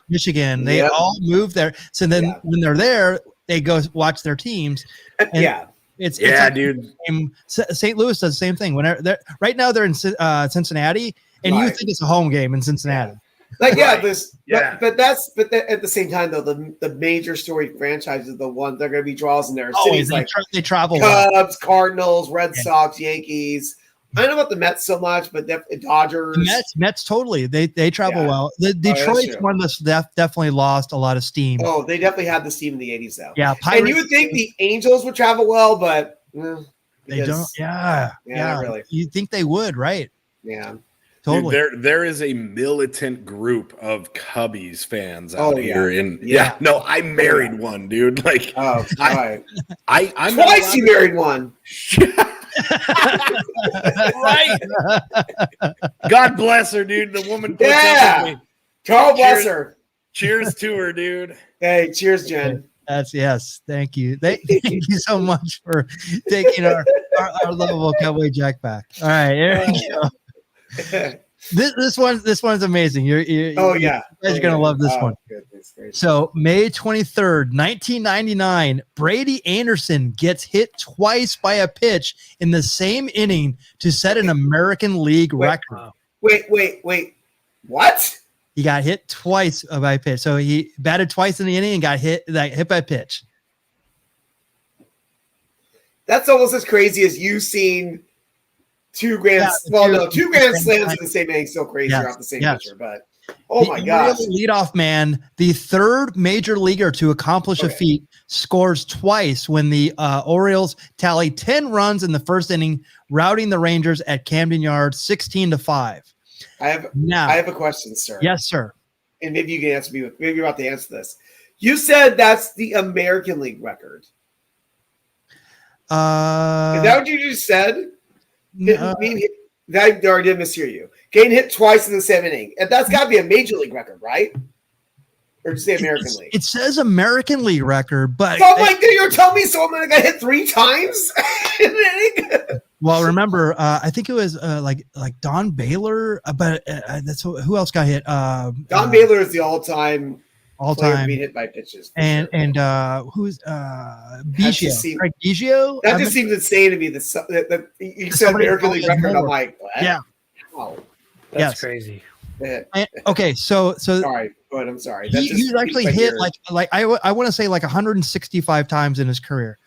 Michigan. They all move there. So then when they're there, they go watch their teams. It's dude. St. Louis does the same thing. Whenever right now they're in Cincinnati, and you think it's a home game in Cincinnati. But at the same time though, the major story franchises are the ones that are going to be draws in their cities they travel Cubs, Cardinals, Red Sox, Yankees. I don't know about the Mets so much, but Dodgers. The Mets totally. They travel well. The Detroit's one that's definitely lost a lot of steam. Oh, they definitely had the steam in the 80s though. Yeah, and you would think the Angels would travel well, but they don't. Yeah, really. You think they would, right? Yeah. Totally. Dude, there is a militant group of Cubbies fans out here. No, I married one, dude. Like, I'm twice you married one. Right. God bless her, dude. The woman puts up with me. God bless her. Cheers to her, dude. Hey, cheers, Jen. Yes. Thank you. Thank you so much for taking our lovable Cowboy Jack back. All right, here we go. This one's amazing. You guys are gonna love this one. So May 23rd, 1999, Brady Anderson gets hit twice by a pitch in the same inning to set an American League record. Wait. What? He got hit twice by a pitch. So he batted twice in the inning and got hit by a pitch. That's almost as crazy as you seen two grand slams in the same inning. So crazy off the same pitcher, but my gosh. Leadoff man, the third major leaguer to accomplish a feat, scores twice when the Orioles tally 10 runs in the first inning, routing the Rangers at Camden Yards 16-5. I have a question, sir. Yes, sir. And maybe you can answer me. Maybe you're about to answer this. You said that's the American League record. Is that what you just said? I already did mishear you. Getting hit twice in the same inning. And that's got to be a major league record, right? Or did you say American League? It says American League record, but you're telling me someone got hit 3 times in an inning? Well, remember, I think it was like Don Baylor, but that's who else got hit. Don Baylor is the all-time being hit by pitches. And who's Biggio? Craig Biggio? That just seems insane to me. That you said American League record. I'm like, what? Yeah. Wow. That's crazy. Okay, so sorry, but I'm sorry. He's actually hit like I want to say like 165 times in his career.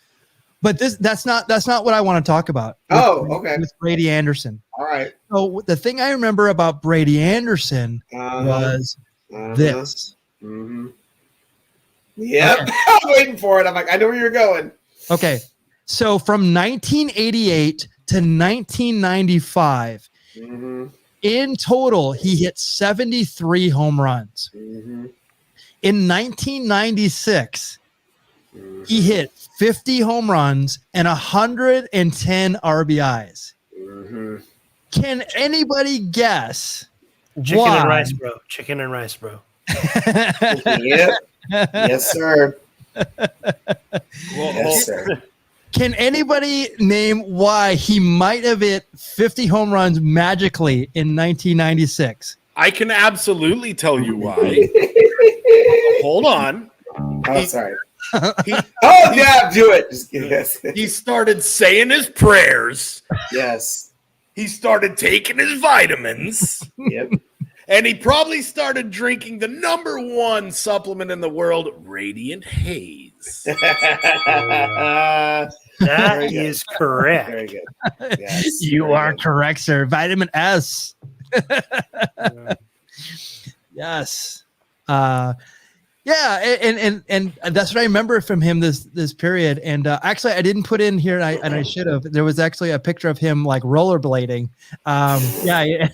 But that's not what I want to talk about. With Brady Anderson. All right. So the thing I remember about Brady Anderson was this. Mm-hmm. Yep. Okay. I'm waiting for it. I'm like, I know where you're going. Okay. So from 1988 to 1995, in total, he hit 73 home runs. Mm-hmm. In 1996, he hit 50 home runs and 110 RBIs. Mm-hmm. Can anybody guess Chicken and rice, bro. Chicken and rice, bro. Yep. Yes, sir. Yes, sir. Can anybody name why he might have hit 50 home runs magically in 1996? I can absolutely tell you why. Hold on. Oh, sorry. Do it. Yes. He started saying his prayers. Yes. He started taking his vitamins. Yep. And he probably started drinking the #1 supplement in the world, Radiant Haze. That is correct. Very good. Yes, You very are good. correct, sir. Vitamin S. Yes. Yeah, and that's what I remember from him this period. And actually, I didn't put in here, and I should have. There was actually a picture of him like rollerblading. Yeah.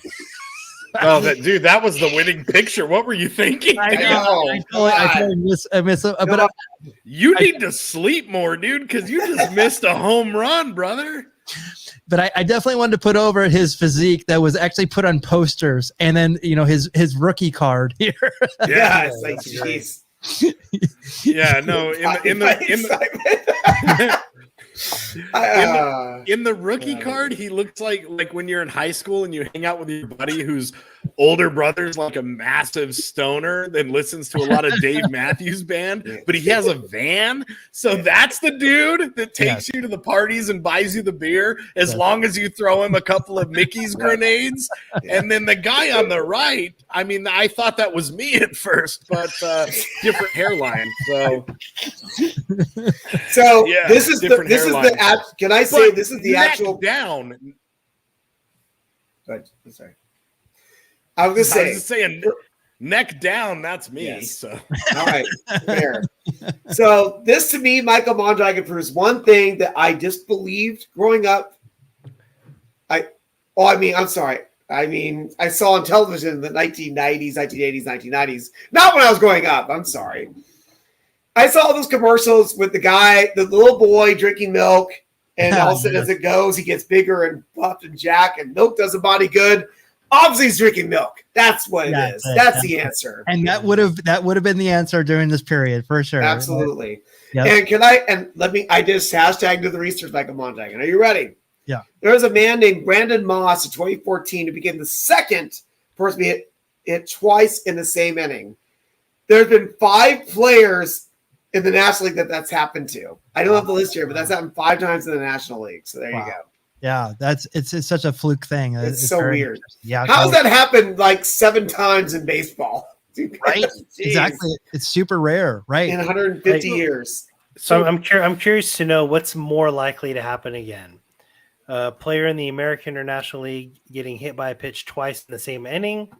Oh, that was the winning picture. What were you thinking? I miss it, but you need to sleep more, dude, because you just missed a home run, brother. But I definitely wanted to put over his physique that was actually put on posters, and then his rookie card here. Yeah, it's like jeez. Yeah, no, in the rookie card, he looks like when you're in high school and you hang out with your buddy whose older brother's like a massive stoner that listens to a lot of Dave Matthews Band, but he has a van. So that's the dude that takes you to the parties and buys you the beer as long as you throw him a couple of Mickey's grenades. And then the guy on the right, I mean, I thought that was me at first, but different hairline. So Yeah, this is different this hairline. is the can I say But this is the neck actual down. I'm sorry. I was I was just just saying, neck down. That's me. Yes. So all right, fair. So this to me, Michael Mondragon proves one thing that I disbelieved growing up. I saw on television in the 1990s, 1980s, 1990s. Not when I was growing up. I'm sorry. I saw those commercials with the little boy drinking milk, and all of a sudden as it goes, he gets bigger and buffed and jacked, and milk does the body good. Obviously, he's drinking milk. That's what it is. That's the answer. And that would have been the answer during this period for sure. Absolutely. Yep. And I just hashtag to the research Michael Mondragon. Are you ready? Yeah. There's a man named Brandon Moss in 2014 who became the second person to hit twice in the same inning. There's been 5 players in the National League that's happened to. I don't have the list here, but that's happened 5 times in the National League. So there you go. Yeah, it's such a fluke thing. It's so weird. Yeah, how's that happened like 7 times in baseball? Right? Exactly. It's super rare, right? In 150 years. So I'm curious to know what's more likely to happen again. A player in the American or National League getting hit by a pitch twice in the same inning,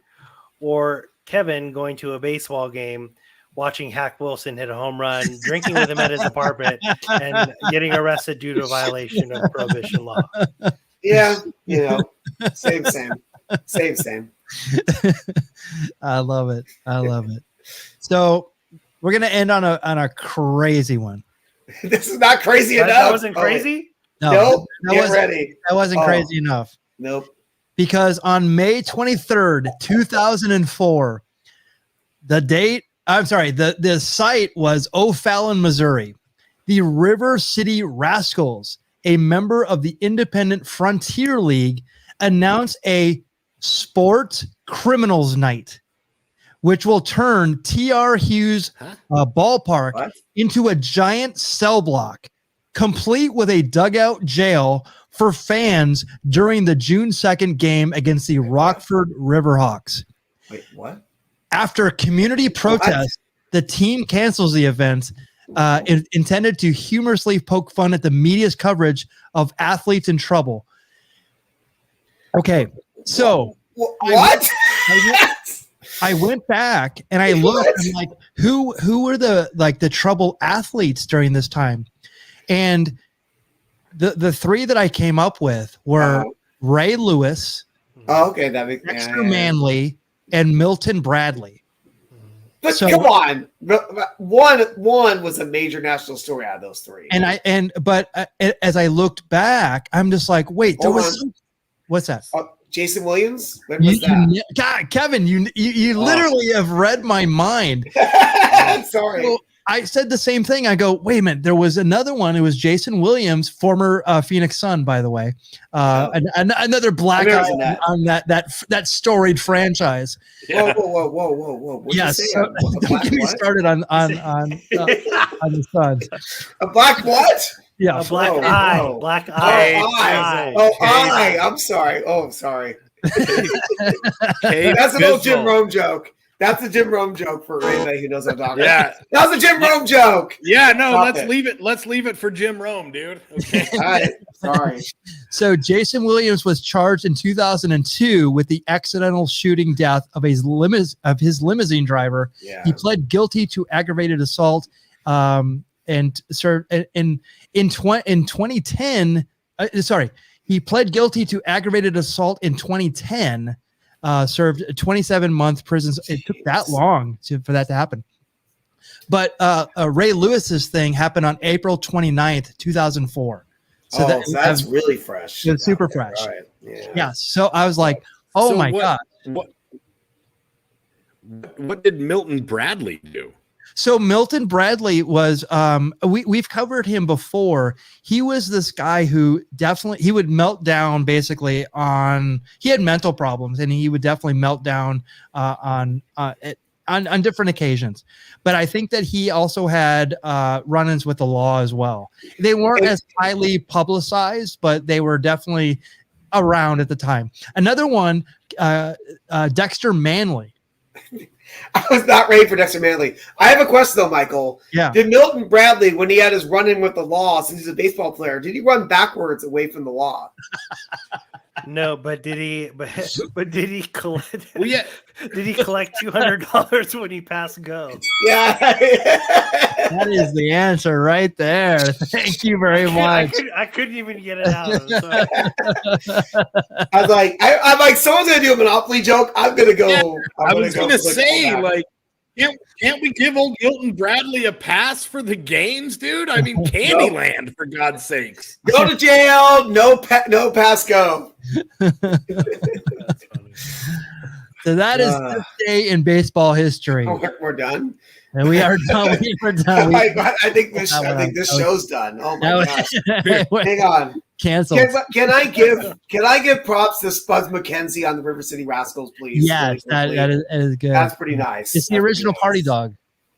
or Kevin going to a baseball game, watching Hack Wilson hit a home run, drinking with him at his apartment, and getting arrested due to a violation of prohibition law. Yeah, same. I love it. So we're gonna end on a crazy one. This is not crazy enough. That wasn't crazy? Nope. Get ready. That wasn't crazy enough. Nope. Because on May 23rd, 2004, the site was O'Fallon, Missouri. The River City Rascals, a member of the Independent Frontier League, announced a sport criminals night, which will turn T.R. Hughes ballpark into a giant cell block, complete with a dugout jail for fans during the June 2nd game against the Rockford Riverhawks. Wait, what? After community protest, the team cancels the event, intended to humorously poke fun at the media's coverage of athletes in trouble. Okay, so what? I went back and I looked. I'm like, who were the troubled athletes during this time? And the 3 that I came up with were Ray Lewis, that makes Dexter Manley, and Milton Bradley. But come on, one was a major national story out of those 3. But as I looked back, I'm just like, wait, there was what's that? Jason Williams? When was that? God, Kevin, you literally have read my mind. Sorry. So I said the same thing. I go, wait a minute. There was another one. It was Jason Williams, former Phoenix Sun, by the way. Another black eye on that storied franchise. Yeah. Whoa. Yes. So, don't get me started on the Suns. A black what? Yeah. A black eye. No. Black eye. Eye. I'm sorry. Oh, sorry. That's an old Jim Rome joke. That's a Jim Rome joke for anybody who knows what I'm talking about. Yeah. That was a Jim Rome joke. Yeah, no, Stop let's it. leave it. Let's leave it for Jim Rome, dude. Okay. All right. Sorry. So Jason Williams was charged in 2002 with the accidental shooting death of his limousine driver. Yeah. He pled guilty to aggravated assault, and served in 2010. He pled guilty to aggravated assault in 2010. Served a 27-month prison. It took that long for that to happen. But Ray Lewis's thing happened on April 29th, 2004. So that's really fresh. It's super fresh. Right. Yeah. So I was like, oh my God. What did Milton Bradley do? So Milton Bradley was, we've covered him before. He was this guy who he would melt down basically he had mental problems, and he would definitely melt down on different occasions. But I think that he also had run-ins with the law as well. They weren't as highly publicized, but they were definitely around at the time. Another one, Dexter Manley. I was not ready for Dexter Manley. I have a question though, Michael. Yeah. Did Milton Bradley, when he had his run-in with the law, since he's a baseball player, did he run backwards away from the law? No, but did he? But did he collect? Well, yeah. Did he collect $200 when he passed go? Yeah. That is the answer right there. Thank you very much. I couldn't even get it out. I was like, I'm like, someone's gonna do a Monopoly joke. I'm gonna go. Yeah, I was gonna say, like, can't we give old Milton Bradley a pass for the games, dude? I mean, Candyland, for God's sakes. Go to jail. No pass go. That's funny. So that is this day in baseball history. Oh, we're done. And we are done. We're done. I think this show's done. Oh my gosh. Hang on. Cancel. Can I give props to Spuds McKenzie on the River City Rascals, please? Yes, that is good. That's pretty nice. It's the original party dog.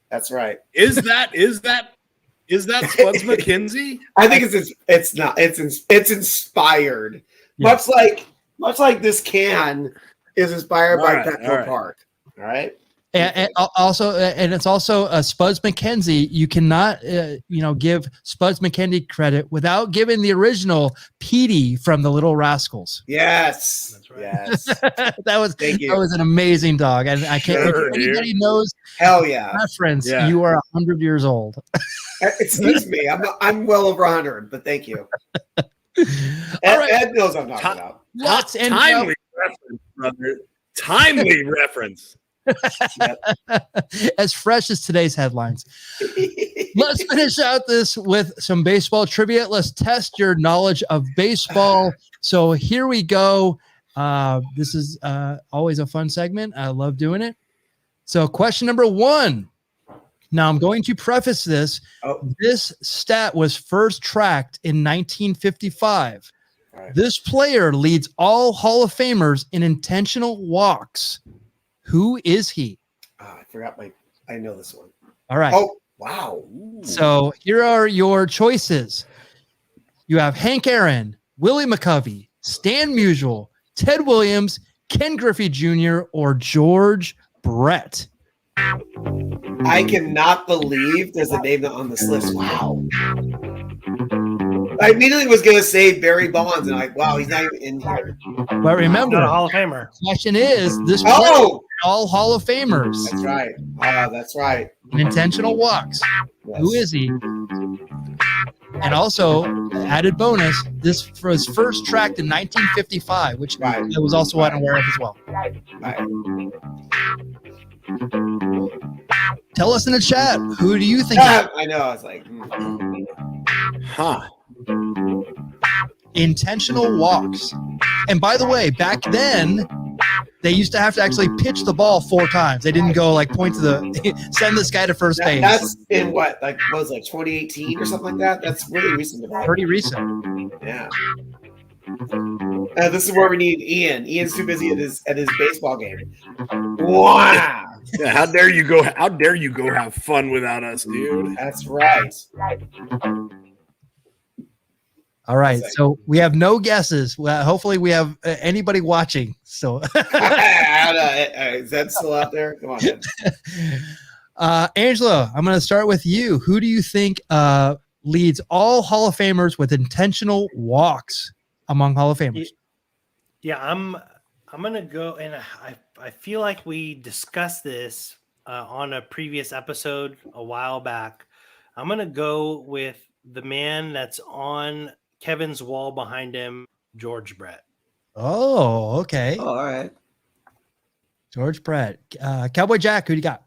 That's right. Is that Spuds McKenzie? I think it's not. It's inspired. Yeah. Much like this can is inspired by Petco Park. All right. And it's also Spuds McKenzie. You cannot, give Spuds McKenzie credit without giving the original Petey from the Little Rascals. Yes, that's right. Yes, that was an amazing dog, and I can't. Sure, if anybody knows, hell yeah, reference. Yeah. You are 100 years old. Excuse me, I'm well over 100, but thank you. Ed knows what I'm talking about. Lots and timely reference, brother. Timely reference. As fresh as today's headlines. Let's finish out this with some baseball trivia. Let's test your knowledge of baseball. So here we go. This is always a fun segment. I love doing it. So question number 1. Now I'm going to preface this. This stat was first tracked in 1955. Right. This player leads all Hall of Famers in intentional walks. Who is he? I forgot I know this one. All right. Oh, wow. Ooh. So here are your choices. You have Hank Aaron, Willie McCovey, Stan Musial, Ted Williams, Ken Griffey Jr., or George Brett. I cannot believe there's a name on this list. Wow. I immediately was going to say Barry Bonds, and I'm like, wow, he's not even in here. But remember, not a Hall of Famer. The question is, this all Hall of Famers. That's right. That's right. Intentional walks. Yes. Who is he? And also, added bonus, this was first tracked in 1955, which I was also unaware of as well. Right. Tell us in the chat, who do you think? I know. I was like, Intentional walks. And by the way, back then, they used to have to actually pitch the ball 4 times. They didn't go point to send this guy to first base. That's in what was 2018 or something like that? That's really recent. Pretty recent. Yeah. This is where we need Ian. Ian's too busy at his baseball game. Wow. Yeah, how dare you go have fun without us, dude? That's right. All right, so we have no guesses. Hopefully we have anybody watching. So Is that still out there? Come on, man. Angelo, I'm going to start with you. Who do you think leads all Hall of Famers with intentional walks among Hall of Famers? Yeah, I'm gonna go, and I feel like we discussed this on a previous episode a while back. I'm gonna go with the man that's on Kevin's wall behind him, George Brett. Oh, okay. Oh, all right. George Brett. Cowboy Jack, who do you got?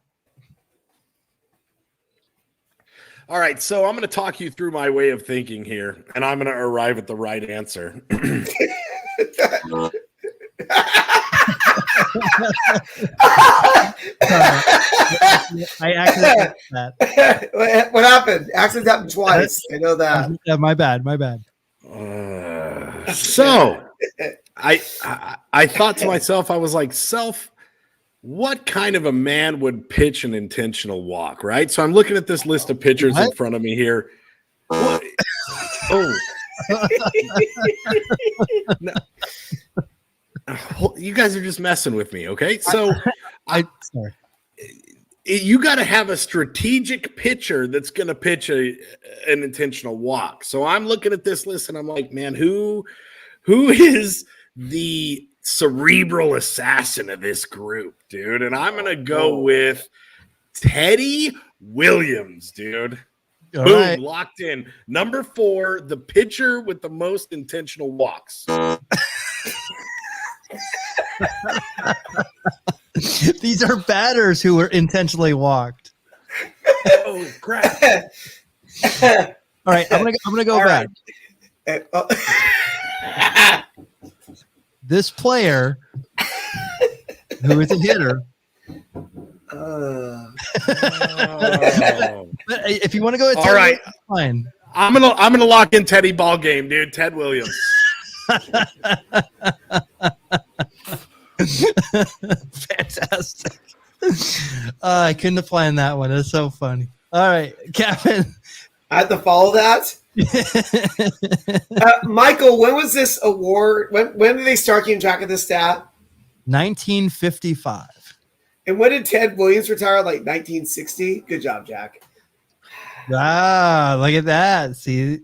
All right, so I'm going to talk you through my way of thinking here, and I'm going to arrive at the right answer. I actually that. What happened? Accidents happened twice. I know that. Yeah, my bad. So I thought to myself, I was like, what kind of a man would pitch an intentional walk, right? So I'm looking at this list of pitchers in front of me here. What? Oh. No. You guys are just messing with me, okay? So sorry. You got to have a strategic pitcher that's going to pitch an intentional walk. So I'm looking at this list and I'm like, man, who is the cerebral assassin of this group, dude? And I'm going to go with Teddy Williams, dude. All Boom, right. locked in. Number 4, the pitcher with the most intentional walks. These are batters who were intentionally walked. Oh crap! All right, I'm gonna go back. This player, who is a hitter. But if you want to go, All right, fine. I'm gonna lock in Teddy ball game, dude. Ted Williams. Fantastic. I couldn't have planned that one. It's so funny. All right, Kevin. I have to follow that. Michael, when was this award? When did they start keeping track of this stat? 1955. And when did Ted Williams retire? Like 1960? Good job, Jack. Ah, look at that. See,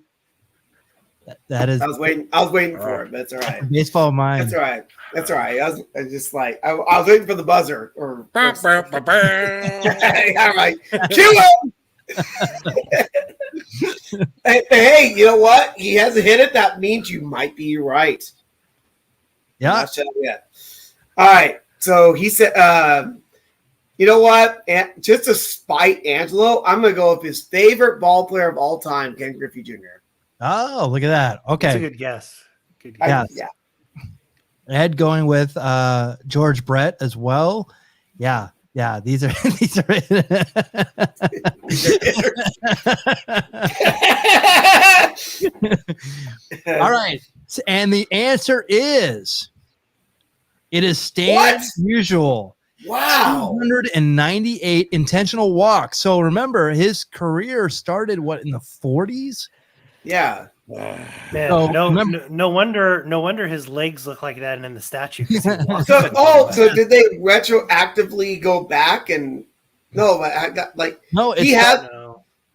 that is. I was waiting for it, but it's all right. Baseball mind. That's all right. That's all right. I was just like, I was waiting for the buzzer. All right. Cue him! Hey, you know what? He hasn't hit it. That means you might be right. Yeah. Not sure yet. All right. So he said, you know what? Just to spite Angelo, I'm going to go with his favorite ball player of all time, Ken Griffey Jr. Oh, look at that. Okay. That's a good guess. Good guess. Yeah. Ed going with George Brett as well. Yeah. Yeah, these are all right. And the answer is it is Stan Musial. Wow. 298 intentional walks. So remember, his career started in the 40s? Yeah. Man, So, no wonder his legs look like that in the statue. So did they retroactively go back and but I got no, he had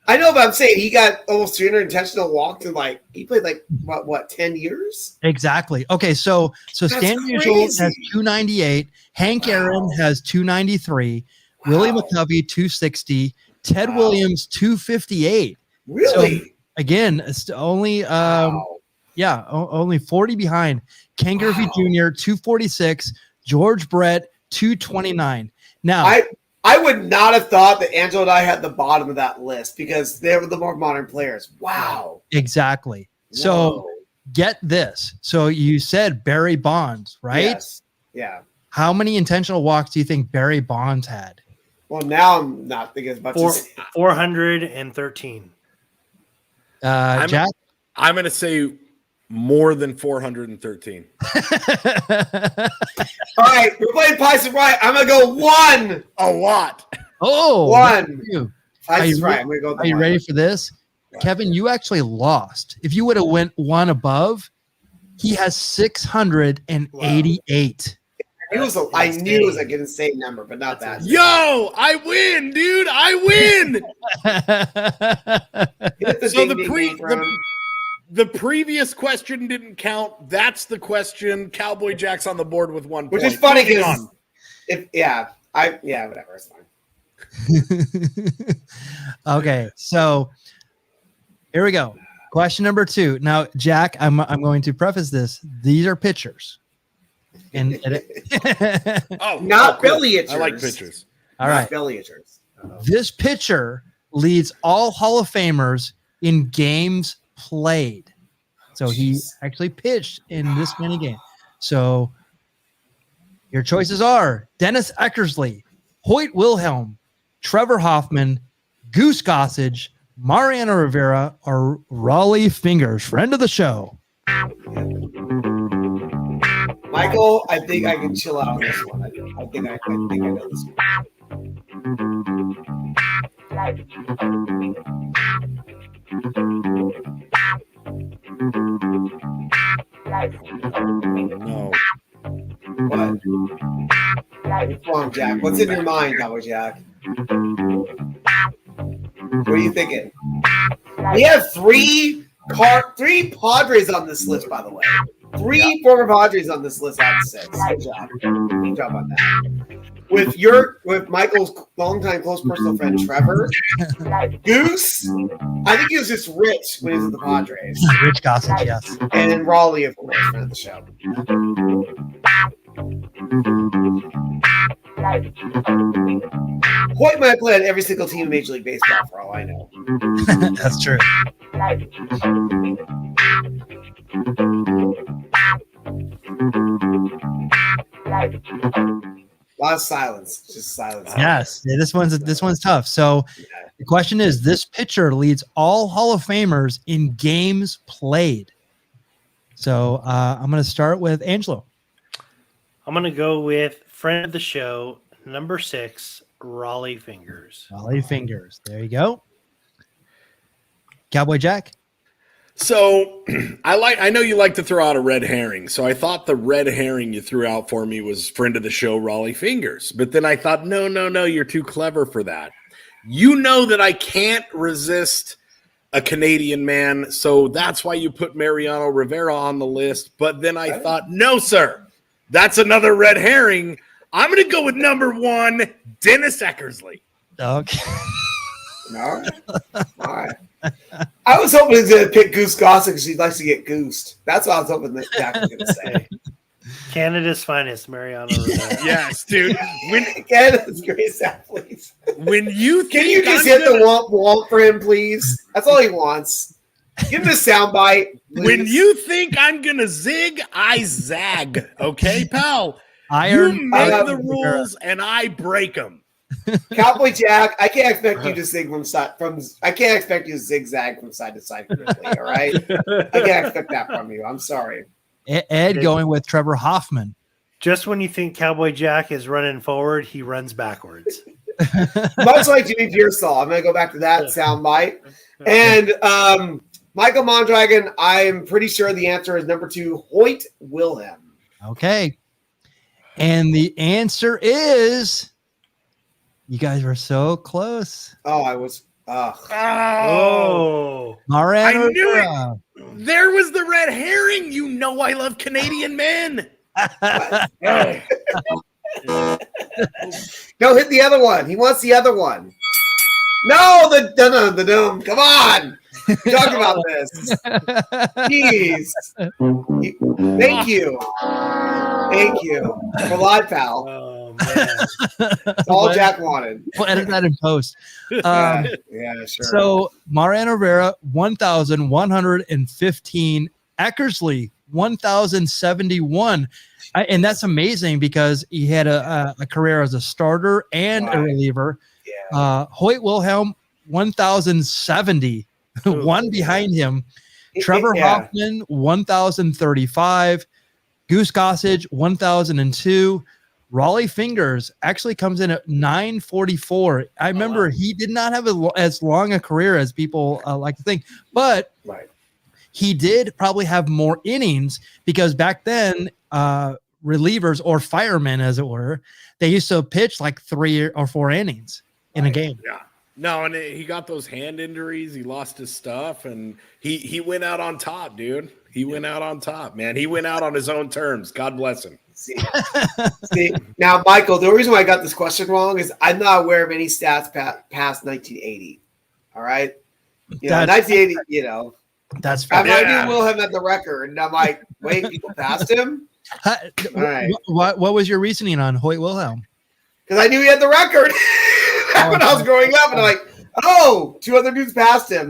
I know, but I'm saying he got almost 300 intentional walks and he played what 10 years? Exactly. Okay, so Stan Musial has 298, Hank Aaron has 293, Willie McCovey 260, Ted Williams 258. Really? So, again, it's only only 40 behind. Ken Griffey Jr. 246, George Brett 229. Now I would not have thought that Angelo and I had the bottom of that list because they were the more modern players. Wow. Exactly. So get this. So you said Barry Bonds, right? Yes. Yeah. How many intentional walks do you think Barry Bonds had? Well, now I'm not thinking as much as 413. Jack? I'm going to say more than 413. All right, we're playing Price is Right. I'm going to go 1. A lot. Oh, 1. Price is Right. I'm going to go. Are you ready for this? Kevin, you actually lost. If you would have went one above, he has 688. It was I knew it was like an insane number, but not that. Yo, I win, dude. I win. So the previous question didn't count. That's the question. Cowboy Jack's on the board with 1 point. Which is funny because whatever, it's fine. Okay, so here we go. Question number 2. Now, Jack, I'm going to preface this. These are pitchers. And not belly itchers. I like pitchers. All right. Not belly itchers. This pitcher leads all Hall of Famers in games played. So he actually pitched in this many games. So your choices are Dennis Eckersley, Hoyt Wilhelm, Trevor Hoffman, Goose Gossage, Mariano Rivera, or Raleigh Fingers, friend of the show. Michael, I think I can chill out on this one. I think I know this one. No. What? Come on, Jack. What's in your mind, Cowboy Jack? What are you thinking? We have three Padres on this list, by the way. 3 former Padres on this list out of 6. Good job. Good job on that. With Michael's longtime close personal friend Trevor, Goose, I think he was just Rich when he was at the Padres. Rich Gossage, yes. And Raleigh, of course, friend of the show. Hoyt might play on every single team in Major League Baseball, for all I know. That's true. A lot of silence, just silence. Yes, yeah, this one's tough. So the question is, this pitcher leads all Hall of Famers in games played. So I'm going to start with Angelo. I'm going to go with friend of the show, number 6, Raleigh Fingers. Raleigh Fingers. There you go. Cowboy Jack. So I know you like to throw out a red herring. So I thought the red herring you threw out for me was friend of the show, Raleigh Fingers. But then I thought, no, you're too clever for that. You know that I can't resist a Canadian man. So that's why you put Mariano Rivera on the list. But then I thought, no, sir, that's another red herring. I'm going to go with number 1, Dennis Eckersley. Okay. No? All right. I was hoping he was going to pick Goose Gossage because he likes to get goosed. That's what I was hoping that Jack was going to say. Canada's finest, Mariano Rivera. Yes, dude. Canada's greatest athletes. When you Can you just hit the womp womp for him, please? That's all he wants. Give him a soundbite. When you think I'm going to zig, I zag. Okay, pal? You make the rules and I break them. Cowboy Jack, I can't expect you to I can't expect you to zigzag from side to side quickly, all right? I can't expect that from you. I'm sorry. Ed going with Trevor Hoffman. Just when you think Cowboy Jack is running forward, he runs backwards. Much like Jimmy Pearsall. I'm going to go back to that soundbite. And Michael Mondragon, I'm pretty sure the answer is number 2, Hoyt Wilhelm. Okay. And the answer is, you guys were so close. Oh, I was. Oh. Mariano I knew Rivera. it. There was the red herring. You know I love Canadian men. No, hit the other one. He wants the other one. No, the doom. Come on. Talk about this. Jeez. Thank you. For live, pal. Oh, man. That's all Jack wanted. We'll edit that in post. Yeah, sure. So Mariano Rivera, 1,115. Eckersley, 1,071. And that's amazing because he had a career as a starter and a reliever. Yeah. Hoyt Wilhelm, 1,070. One behind him. Trevor Hoffman, 1,035. Goose Gossage, 1,002. Raleigh Fingers actually comes in at 944. I remember he did not have as long a career as people like to think, but he did probably have more innings because back then relievers or firemen, as it were, they used to pitch like 3 or 4 innings in a game. Yeah. No, and he got those hand injuries. He lost his stuff, and he went out on top, dude. He went out on top, man. He went out on his own terms. God bless him. See, now, Michael, the reason why I got this question wrong is I'm not aware of any stats past 1980. All right? 1980, That's I fair. knew Wilhelm had the record, and I'm like, wait, people passed him? All right. What was your reasoning on Hoyt Wilhelm? Because I knew he had the record when I was growing up, and I'm like, 2 other dudes passed him.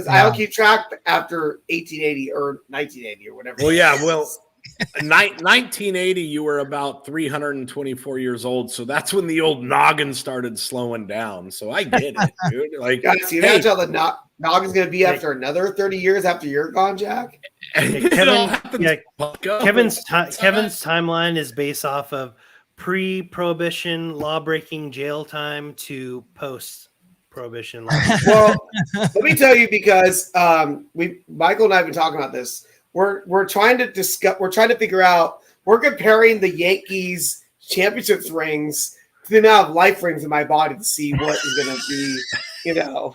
I don't keep track after 1880 or 1980 or whatever. Well, yeah, 1980, you were about 324 years old, so that's when the old noggin started slowing down. So I get it, dude. Like, guys, you know how the noggin's going to be after another 30 years after you're gone, Jack? Kevin's timeline is based off of pre-prohibition law-breaking jail time to post-prohibition law. Well, let me tell you, because Michael and I have been talking about this. We're trying to discuss. We're trying to figure out. We're comparing the Yankees championship rings to the amount of life rings in my body to see what is going to be. We're going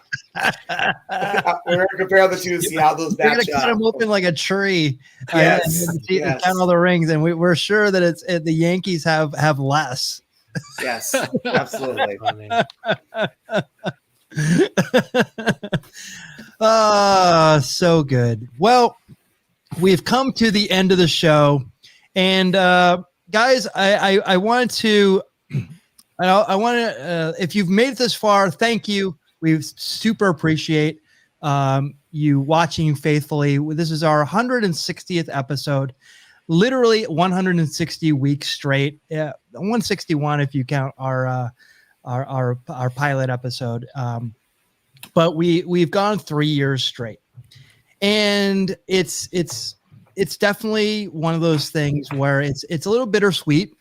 to compare the two to see how those match up. We're going to cut them open like a tree. Yes. And count all the rings, and we're sure that the Yankees have less. Yes, absolutely. So good. Well, we've come to the end of the show, and guys, I want to, if you've made it this far, thank you. We super appreciate you watching faithfully. This is our 160th episode, literally 160 weeks straight. 161 if you count our pilot episode. But we've gone 3 years straight, and it's definitely one of those things where it's a little bittersweet.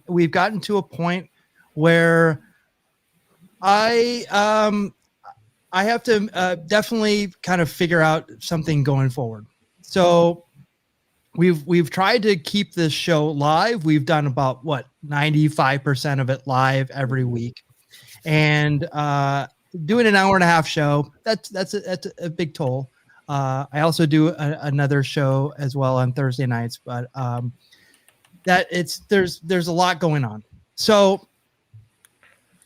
We've gotten to a point where I have to definitely kind of figure out something going forward. So we've tried to keep this show live. We've done about 95% of it live every week, and doing an hour and a half show, that's a big toll. I also do another show as well on Thursday nights, but there's a lot going on. So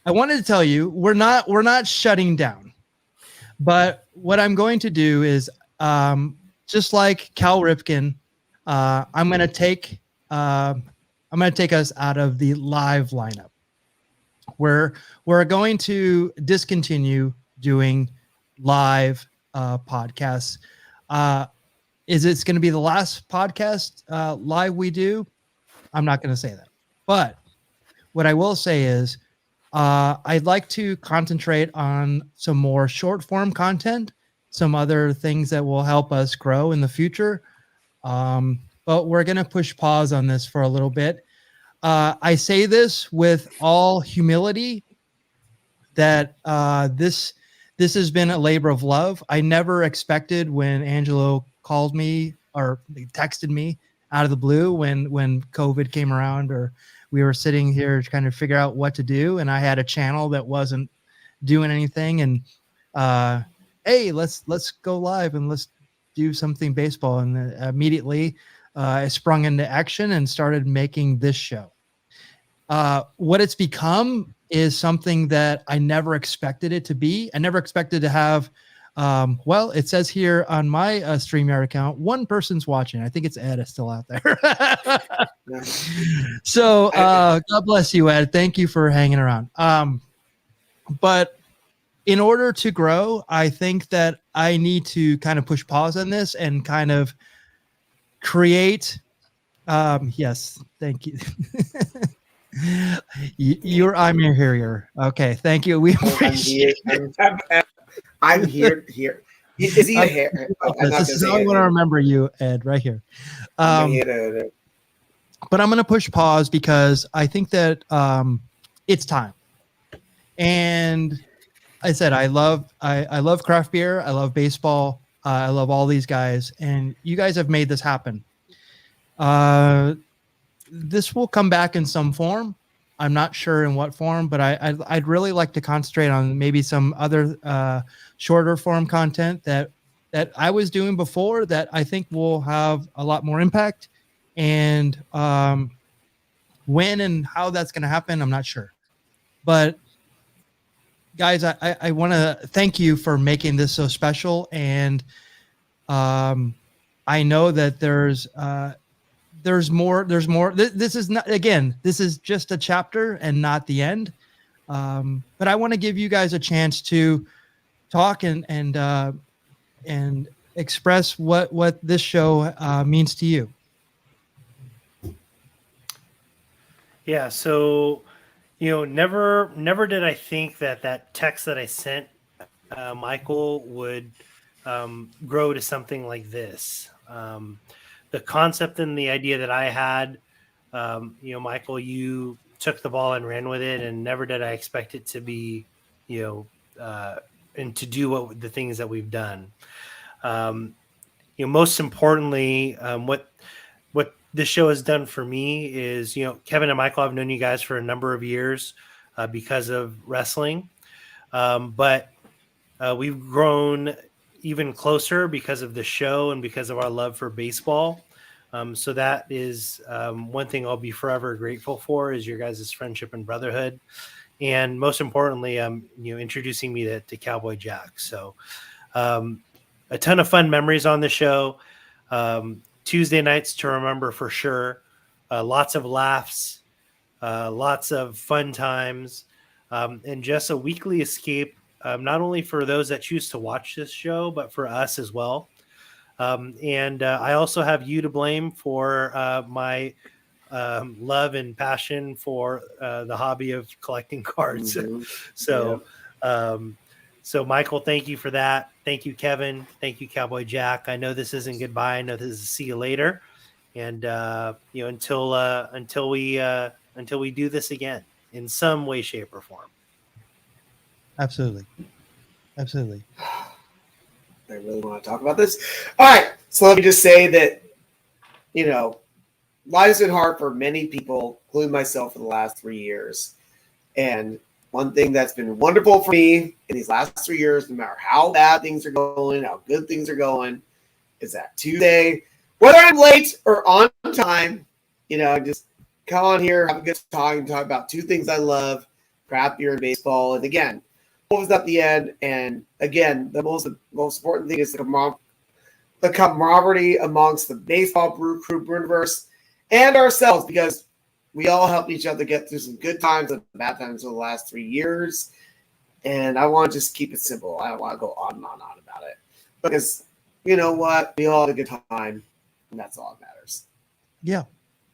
I wanted to tell you, we're not shutting down, but what I'm going to do is, just like Cal Ripken, I'm going to take us out of the live lineup. We're going to discontinue doing live podcasts. Is it going to be the last podcast live we do? I'm not going to say that, but what I will say is I'd like to concentrate on some more short form content, some other things that will help us grow in the future. But we're going to push pause on this for a little bit. I say this with all humility that this has been a labor of love. I never expected when Angelo called me or texted me out of the blue when COVID came around, or we were sitting here trying to figure out what to do, and I had a channel that wasn't doing anything, and hey, let's go live and let's do something baseball. And immediately I sprung into action and started making this show. What it's become is something that I never expected it to be. I never expected to have, it says here on my StreamYard account, one person's watching. I think it's Ed is still out there. So God bless you, Ed. Thank you for hanging around. But in order to grow, I think that I need to kind of push pause on this and kind of create. Yes, thank you. I'm your hearer. Okay, thank you. We appreciate I'm here. Is he a hair? This is how I want to remember you, Ed, right here. But I'm going to push pause because I think that it's time. And I said I love craft beer. I love baseball. I love all these guys, and you guys have made this happen. this will come back in some form. I'm not sure in what form, but I'd really like to concentrate on maybe some other shorter form content that I was doing before that I think will have a lot more impact. And when and how that's going to happen, I'm not sure. But guys, I want to thank you for making this so special. And I know that there's more. This is not, again, this is just a chapter and not the end. But I want to give you guys a chance to talk and express what this show means to you. Yeah. So, never did I think that text that I sent Michael would grow to something like this. The concept and the idea that I had, Michael, you took the ball and ran with it, and never did I expect it to be, and to do the things that we've done. Most importantly, what this show has done for me is, Kevin and Michael, I've known you guys for a number of years because of wrestling, but we've grown even closer because of the show and because of our love for baseball. So that is one thing I'll be forever grateful for, is your guys' friendship and brotherhood. And most importantly, introducing me to Cowboy Jack. So a ton of fun memories on the show. Tuesday nights to remember for sure. Lots of laughs, lots of fun times, and just a weekly escape, not only for those that choose to watch this show, but for us as well. And I also have you to blame for my love and passion for the hobby of collecting cards. Mm-hmm. So Michael, thank you for that. Thank you, Kevin. Thank you, Cowboy Jack. I know this isn't goodbye. I know this is see you later. And until we do this again in some way, shape, or form. Absolutely. I really want to talk about this. All right. So let me just say that, life's been hard for many people, including myself, for the last 3 years. And one thing that's been wonderful for me in these last 3 years, no matter how bad things are going, how good things are going, is that Tuesday, whether I'm late or on time, just come on here, have a good talk, and talk about two things I love, craft beer and baseball. And again, what was at the end? And again, the most important thing is the camaraderie amongst the Baseball Brew Crew universe and ourselves, because we all helped each other get through some good times and bad times over the last 3 years. And I want to just keep it simple. I don't want to go on and on about it. Because you know what? We all had a good time, and that's all that matters. Yeah.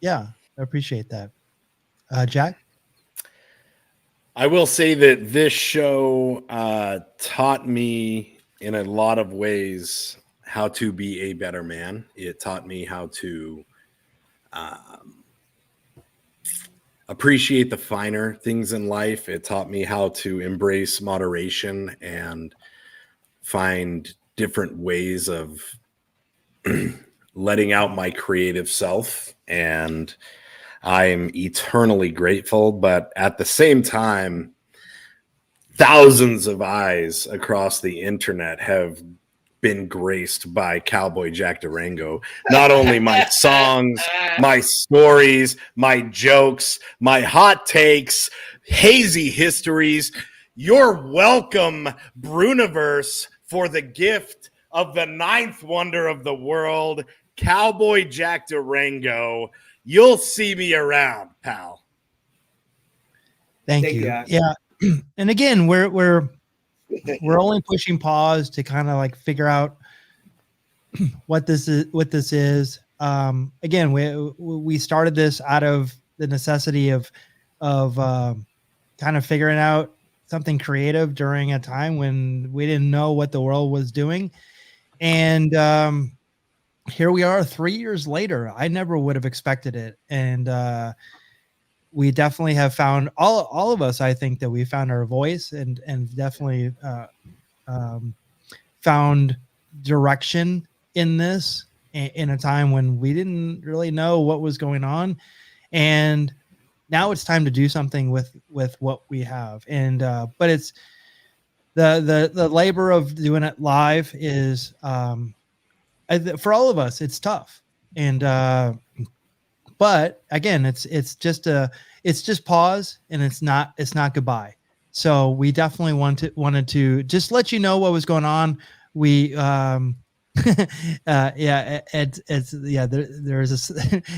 I appreciate that. Jack? I will say that this show taught me in a lot of ways how to be a better man. It taught me how to appreciate the finer things in life. It taught me how to embrace moderation and find different ways of letting out my creative self. And I'm eternally grateful, but at the same time, thousands of eyes across the internet have been graced by Cowboy Jack Durango. Not only my songs, my stories, my jokes, my hot takes, hazy histories. You're welcome, Bruniverse, for the gift of the ninth wonder of the world, Cowboy Jack Durango. You'll see me around, pal. Thank you. Yeah. And again, we're only pushing pause to kind of like figure out what this is. Again, we started this out of the necessity of kind of figuring out something creative during a time when we didn't know what the world was doing. And here we are 3 years later. I never would have expected it. And we definitely have found all of us. I think that we found our voice and definitely found direction in this in a time when we didn't really know what was going on. and now it's time to do something with what we have. And but it's the labor of doing it live is for all of us, it's tough. And but again, it's just pause, and it's not goodbye. So we definitely wanted to just let you know what was going on. We there's a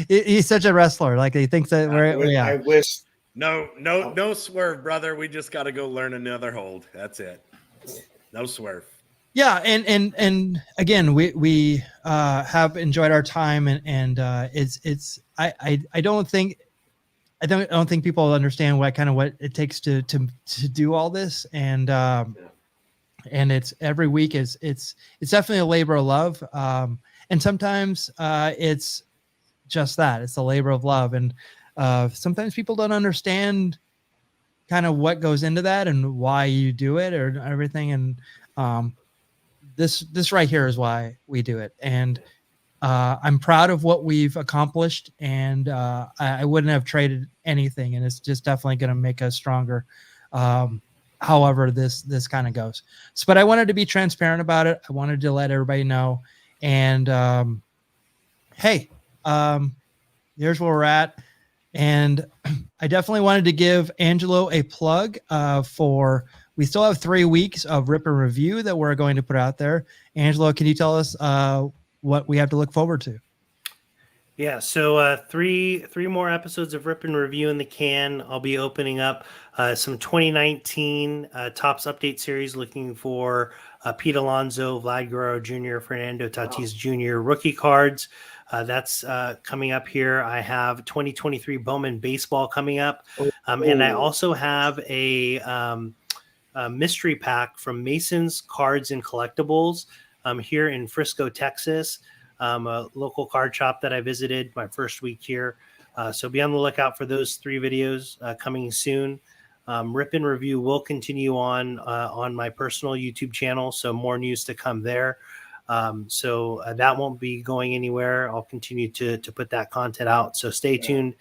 he's such a wrestler, like he thinks that I wish no swerve, brother. We just got to go learn another hold. That's it. No swerve. Yeah, and again, we have enjoyed our time, and I don't think people understand what it takes to do all this, and it's every week it's definitely a labor of love, and sometimes it's just that, it's a labor of love, and sometimes people don't understand kind of what goes into that and why you do it or everything, and this right here is why we do it. And I'm proud of what we've accomplished, and I wouldn't have traded anything, and it's just definitely going to make us stronger. However this kind of goes. So, but I wanted to be transparent about it. I wanted to let everybody know. And hey, here's where we're at. And I definitely wanted to give Angelo a plug for, we still have 3 weeks of Rip and Review that we're going to put out there. Angelo, can you tell us what we have to look forward to? Yeah, so three more episodes of Rip and Review in the can. I'll be opening up some 2019 Topps Update Series, looking for Pete Alonso, Vlad Guerrero Jr., Fernando Tatis Jr. rookie cards. That's coming up here. I have 2023 Bowman Baseball coming up. And I also have a mystery pack from Mason's Cards and Collectibles here in Frisco, Texas. A local card shop that I visited my first week here. So be on the lookout for those 3 videos coming soon. Rip and Review will continue on my personal YouTube channel, so more news to come there. So that won't be going anywhere. I'll continue to put that content out. So stay tuned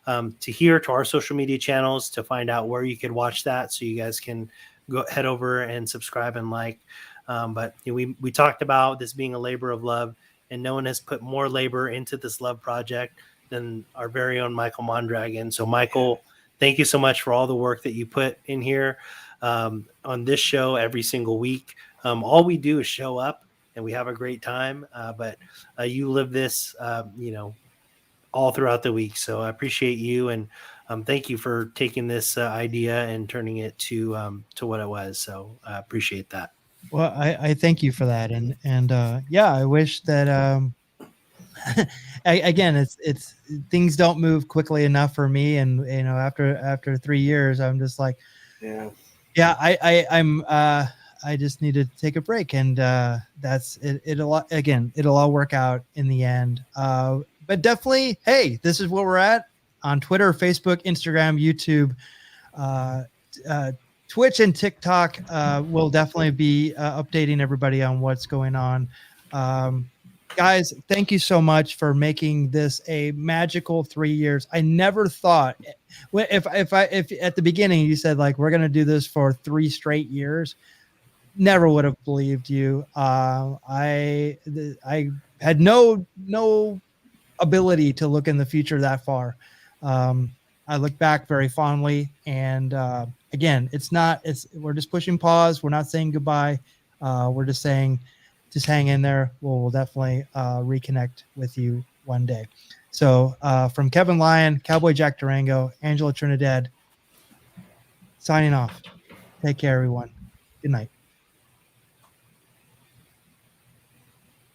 to our social media channels to find out where you could watch that, so you guys can head over and subscribe and like. But we talked about this being a labor of love, and no one has put more labor into this love project than our very own Michael Mondragon. So Michael, thank you so much for all the work that you put in here on this show every single week. All we do is show up and we have a great time, but you live this, all throughout the week. So I appreciate you, and thank you for taking this idea and turning it to what it was. So I appreciate that. Well, I thank you for that, and yeah, I wish that again, it's things don't move quickly enough for me, and after 3 years, I'm just like, I just need to take a break, and that's it. It'll all work out in the end. But definitely, hey, this is where we're at on Twitter, Facebook, Instagram, YouTube, Twitch, and TikTok. Will definitely be updating everybody on what's going on. Guys, thank you so much for making this a magical 3 years. I never thought, if at the beginning you said like we're gonna do this for 3 straight years, never would have believed you. I had no ability to look in the future that far. I look back very fondly, and again, we're just pushing pause. We're not saying goodbye. We're just saying, just hang in there. We'll definitely reconnect with you one day. So from Kevin Lyon, Cowboy Jack Durango, Angelo Trinidad, signing off. Take care, everyone. Good night.